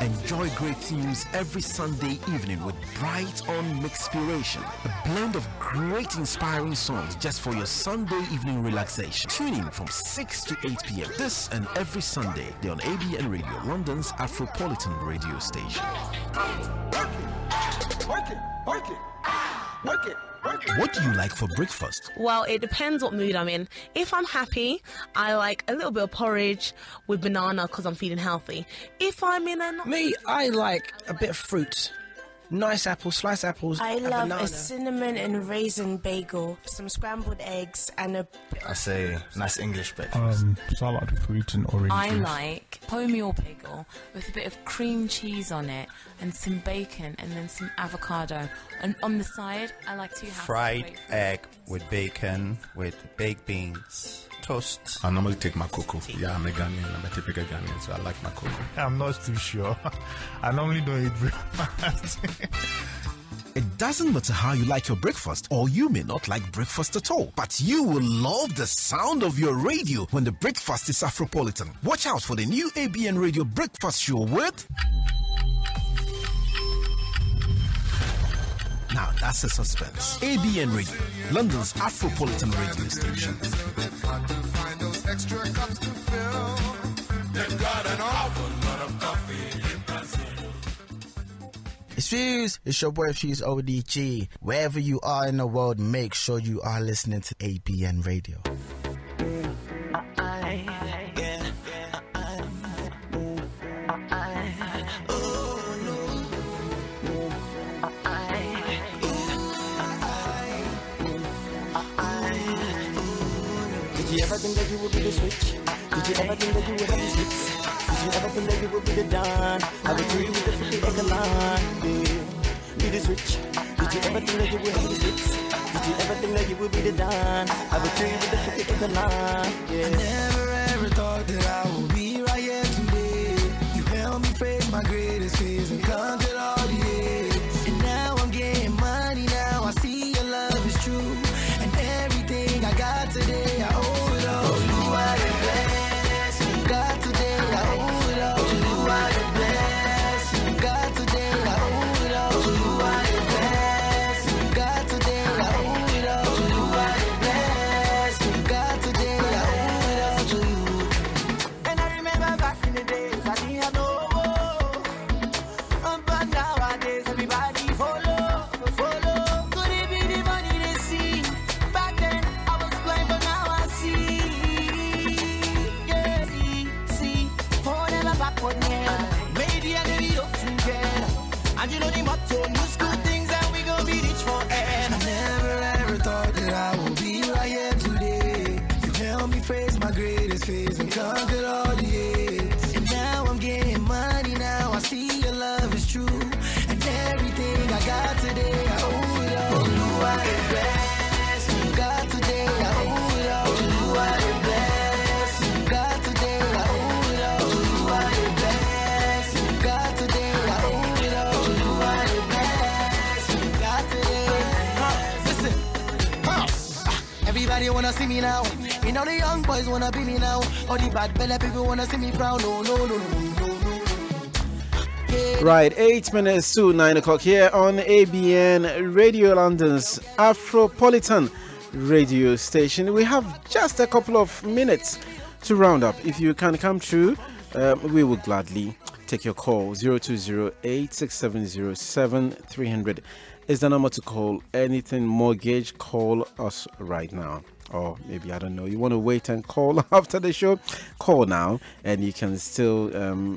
Enjoy great themes every Sunday evening with Bright on Mixpiration, a blend of great inspiring songs just for your Sunday evening relaxation. Tune in from 6 to 8 p.m. this and every Sunday. They're on ABN Radio, London's Afropolitan radio station. What do you like for breakfast? Well, it depends what mood I'm in. If I'm happy, I like a little bit of porridge with banana because I'm feeling healthy. If I'm in a... Me, I like a bit of fruit. Nice apples, sliced apples. I love banana. a cinnamon and raisin bagel, some scrambled eggs, and a... I say nice English breakfast. Salad, fruit and orange I juice. like wholemeal bagel with a bit of cream cheese on it and some bacon and then some avocado. And on the side, I like to have fried egg with bacon, with baked beans, toast. I normally take my cocoa. Yeah, I'm a Ghanaian. I'm a typical Ghanaian, so I like my cocoa. I'm not too sure. I normally don't eat breakfast. It doesn't matter how you like your breakfast, or you may not like breakfast at all, but you will love the sound of your radio when the breakfast is Afropolitan. Watch out for the new ABN Radio Breakfast Show with... Now that's a suspense. ABN Radio, London's Afropolitan radio station. Extra cups to fill. They've got an awful lot of coffee in Brazil. It's Fuse. It's your boy Fuse ODG. Wherever you are in the world, make sure you are listening to ABN Radio. Did you ever think that you would be the switch? Did you ever think that you would have the sticks? Did you ever think that you would be the Don? I would treat you with the 50 acre line, yeah. Be the switch. Did you ever think that you would have the sticks? Did you ever think that you would be the Don? I would treat you with the 50 acre line, yeah. I never ever thought that I would be right here today. You helped me face my greatest fears and conquered all the hate. And now I'm getting money, now I see your love is true. And everything I got today, I owe it all to you. I bless you. God today, I owe it all to you. I bless you. God today, I owe it all to you. I bless you. God today, I owe it all to you. I bless you. God today, I owe it all to you. And I remember back in the days, I didn't have no hope. But nowadays, everybody follow. Could it be the money they see? Back then, I was blind, but now I see. Yeah, see. Forever backward, man. Maybe I give it up together. And you know the motto, new school things, and we gon' be rich forever. I never ever thought that I would be right here today. You helped me face my greatest fears and conquered all the hate. And now I'm getting money, now I see your love is true. And everything I got today, I owe it all to you. I bless you. God today, I owe it all to you. I bless you. God today, I owe it all to you. I bless you. God today, I owe it all to you. I bless you. God today. Listen, everybody wanna see me now. You know the young boys wanna be me now. All the bad belly people wanna see me proud. No. Right, 8 minutes to 9 o'clock here on ABN Radio, London's Afropolitan radio station. We have just a couple of minutes to round up. If you can come through, we will gladly take your call. 02086707-300 is the number to call. Anything mortgage, call us right now. Or maybe, I don't know, you want to wait and call after the show? Call now, and you can still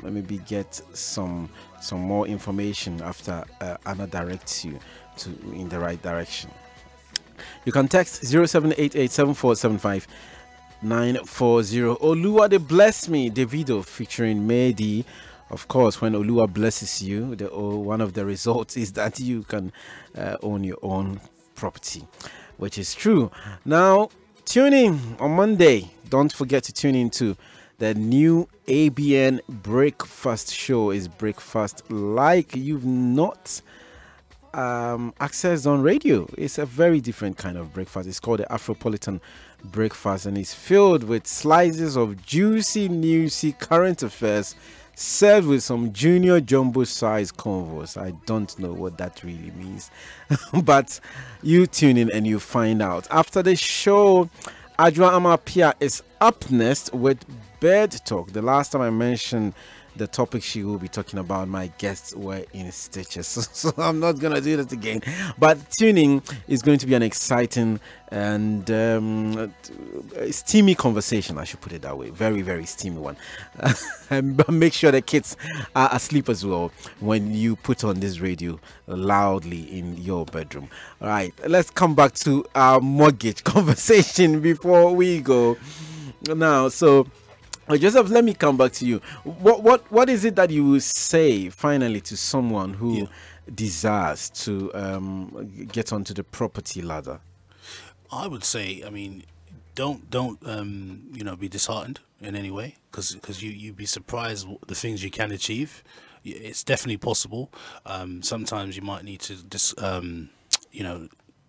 maybe get some more information after Anna directs you in the right direction. You can text 07887475 940. Oluwa de bless me, Davido featuring Mehdi. Of course, when Oluwa blesses you, one of the results is that you can own your own property, which is true. Now, tune in on Monday. Don't forget to tune in to the new ABN Breakfast Show. Is breakfast like you've not accessed on radio. It's a very different kind of breakfast. It's called the Afropolitan Breakfast, and it's filled with slices of juicy, newsy current affairs, served with some junior jumbo size convos. I don't know what that really means, but you tune in and you find out. After the show, Ajwa Amapia is up next with Bird Talk. The last time I mentioned the topic she will be talking about, my guests were in stitches, so I'm not gonna do that again. But tuning is going to be an exciting and steamy conversation, I should put it that way. Very, very steamy one. And make sure the kids are asleep as well when you put on this radio loudly in your bedroom. All right, let's come back to our mortgage conversation before we go now. So Joseph, let me come back to you. What is it that you will say finally to someone who desires to get onto the property ladder? I would say, I mean, don't be disheartened in any way, because you'd be surprised the things you can achieve. It's definitely possible. Sometimes you might need to just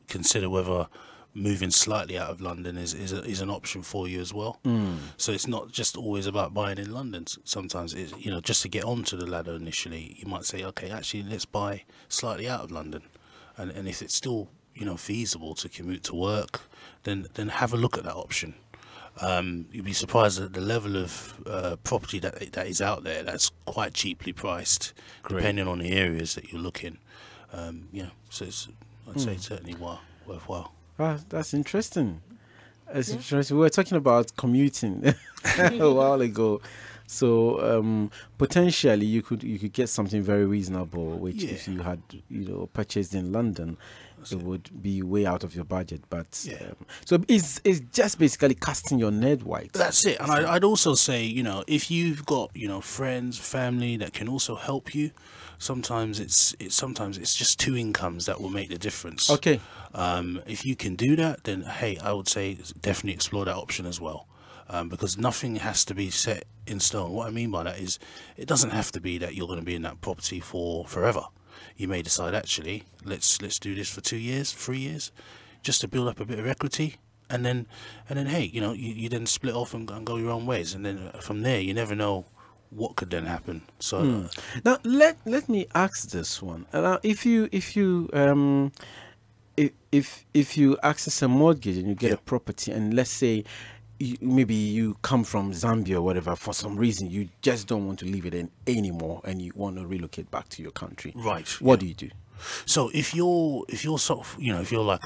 consider whether moving slightly out of London is an option for you as well. So it's not just always about buying in London. Sometimes it's, just to get onto the ladder initially, you might say, okay, actually let's buy slightly out of London. and if it's still feasible to commute to work, then have a look at that option. You'd be surprised at the level of property that is out there that's quite cheaply priced, depending on the areas that you're looking. So I'd say it's certainly worthwhile. That's interesting. It's interesting. We were talking about commuting a while ago. So potentially you could get something very reasonable, which if you had purchased in London, it would be way out of your budget. But so it's just basically casting your net wide. That's it. And I'd also say, if you've got friends, family that can also help you, sometimes it's just two incomes that will make the difference. Okay. If you can do that, then hey, I would say definitely explore that option as well. Because nothing has to be set in stone. What I mean by that is, it doesn't have to be that you're going to be in that property for forever. You may decide, actually, let's do this for 2 years, 3 years, just to build up a bit of equity, and then hey, you then split off and go your own ways, and then from there, you never know what could then happen. So now let me ask this one. If you access a mortgage and you get a property, and let's say maybe you come from Zambia or whatever, for some reason you just don't want to leave it anymore and you want to relocate back to your country, right? What do you do? So if you're sort of if you're like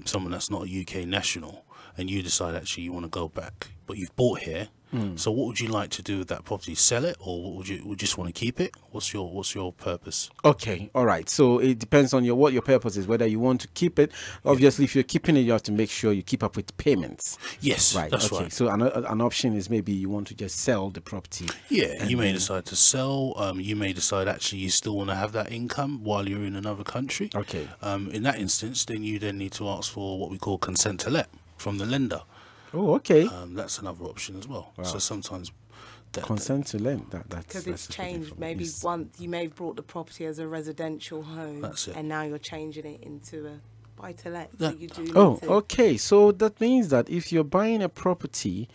someone that's not a UK national and you decide actually you want to go back, but you've bought here, so what would you like to do with that property? Sell it, or would you just want to keep it? What's your purpose? Okay, all right. So it depends on what your purpose is, whether you want to keep it. Obviously, if you're keeping it, you have to make sure you keep up with payments. Yes, right. That's okay. right. So an option is maybe you want to just sell the property. Yeah, you may decide to sell. You may decide actually you still want to have that income while you're in another country. Okay. In that instance, then you need to ask for what we call consent to let from the lender. Oh, okay. That's another option as well. Wow. So sometimes consent to lend, that's because it's changed. Maybe once you may have brought the property as a residential home, that's it, and now you're changing it into a buy-to-let. So you do okay. So that means that if you're buying a property,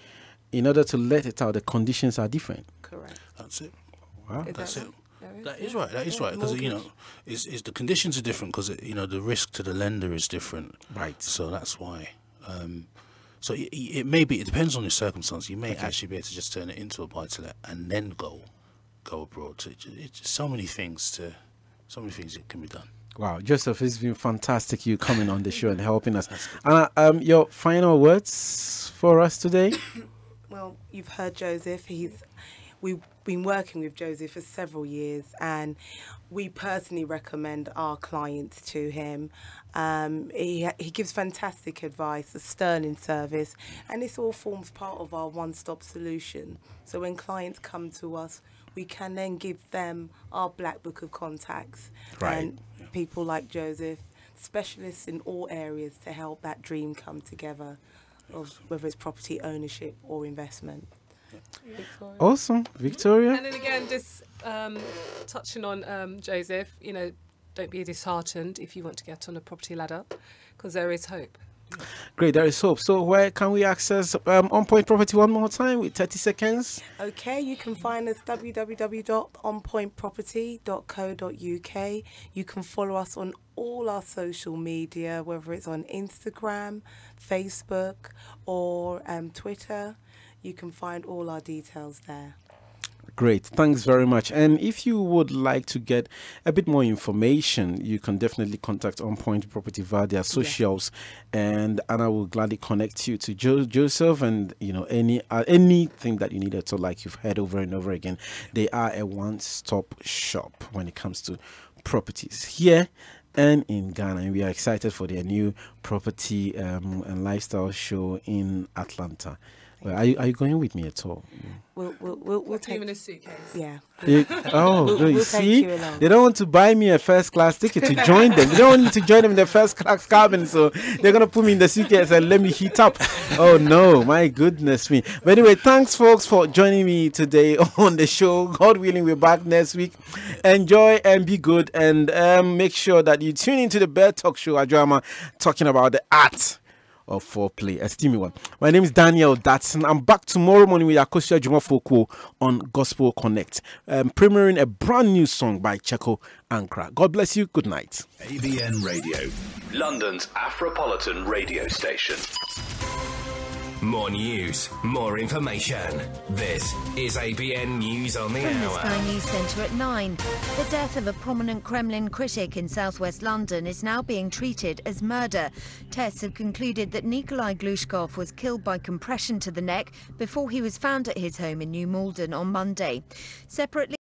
in order to let it out, the conditions are different. Correct. That's it. Wow. That's it. That is right. That is right. Because is the conditions are different because the risk to the lender is different. Right. So that's why. So it may be. It depends on your circumstance. You may actually be able to just turn it into a buy-to-let and then go abroad. So it's so many things that can be done. Wow, Joseph, it's been fantastic you coming on the show and helping us. Your final words for us today? Well, you've heard Joseph. We've been working with Joseph for several years, and we personally recommend our clients to him. He gives fantastic advice, a sterling service, and this all forms part of our one-stop solution. So when clients come to us, we can then give them our black book of contacts, and people like Joseph, specialists in all areas to help that dream come together, of whether it's property ownership or investment. Awesome, Victoria. And then again, just touching on Joseph, don't be disheartened if you want to get on a property ladder, because there is hope. Great, there is hope. So where can we access On Point Property one more time with 30 seconds? Okay, you can find us www.onpointproperty.co.uk. You can follow us on all our social media, whether it's on Instagram, Facebook, or Twitter. You can find all our details there. Great, thanks very much. And if you would like to get a bit more information, you can definitely contact On Point Property via their socials, and Anna will gladly connect you to Joseph, and anything that you need at all, like you've heard over and over again. They are a one-stop shop when it comes to properties here and in Ghana, and we are excited for their new property and lifestyle show in Atlanta. Well, are you going with me at all? We'll take in a suitcase. Yeah. You we'll see, take you along. they don't want to buy me a first-class ticket to join them. They don't want me to join them in the first-class cabin, so they're gonna put me in the suitcase and let me heat up. Oh no, my goodness me! But anyway, thanks, folks, for joining me today on the show. God willing, we're back next week. Enjoy and be good, and make sure that you tune into the Bear Talk Show, a drama talking about the art of foreplay. A steamy one. My name is Daniel Datson. I'm back tomorrow morning with Akosia Jumafoko on Gospel Connect, premiering a brand new song by Cheko Ankra. God bless you. Good night. ABN Radio, London's Afropolitan radio station. More news, more information. This is ABN News on the From the Hour. Sky News Centre at 9. The death of a prominent Kremlin critic in southwest London is now being treated as murder. Tests have concluded that Nikolai Glushkov was killed by compression to the neck before he was found at his home in New Malden on Monday. Separately,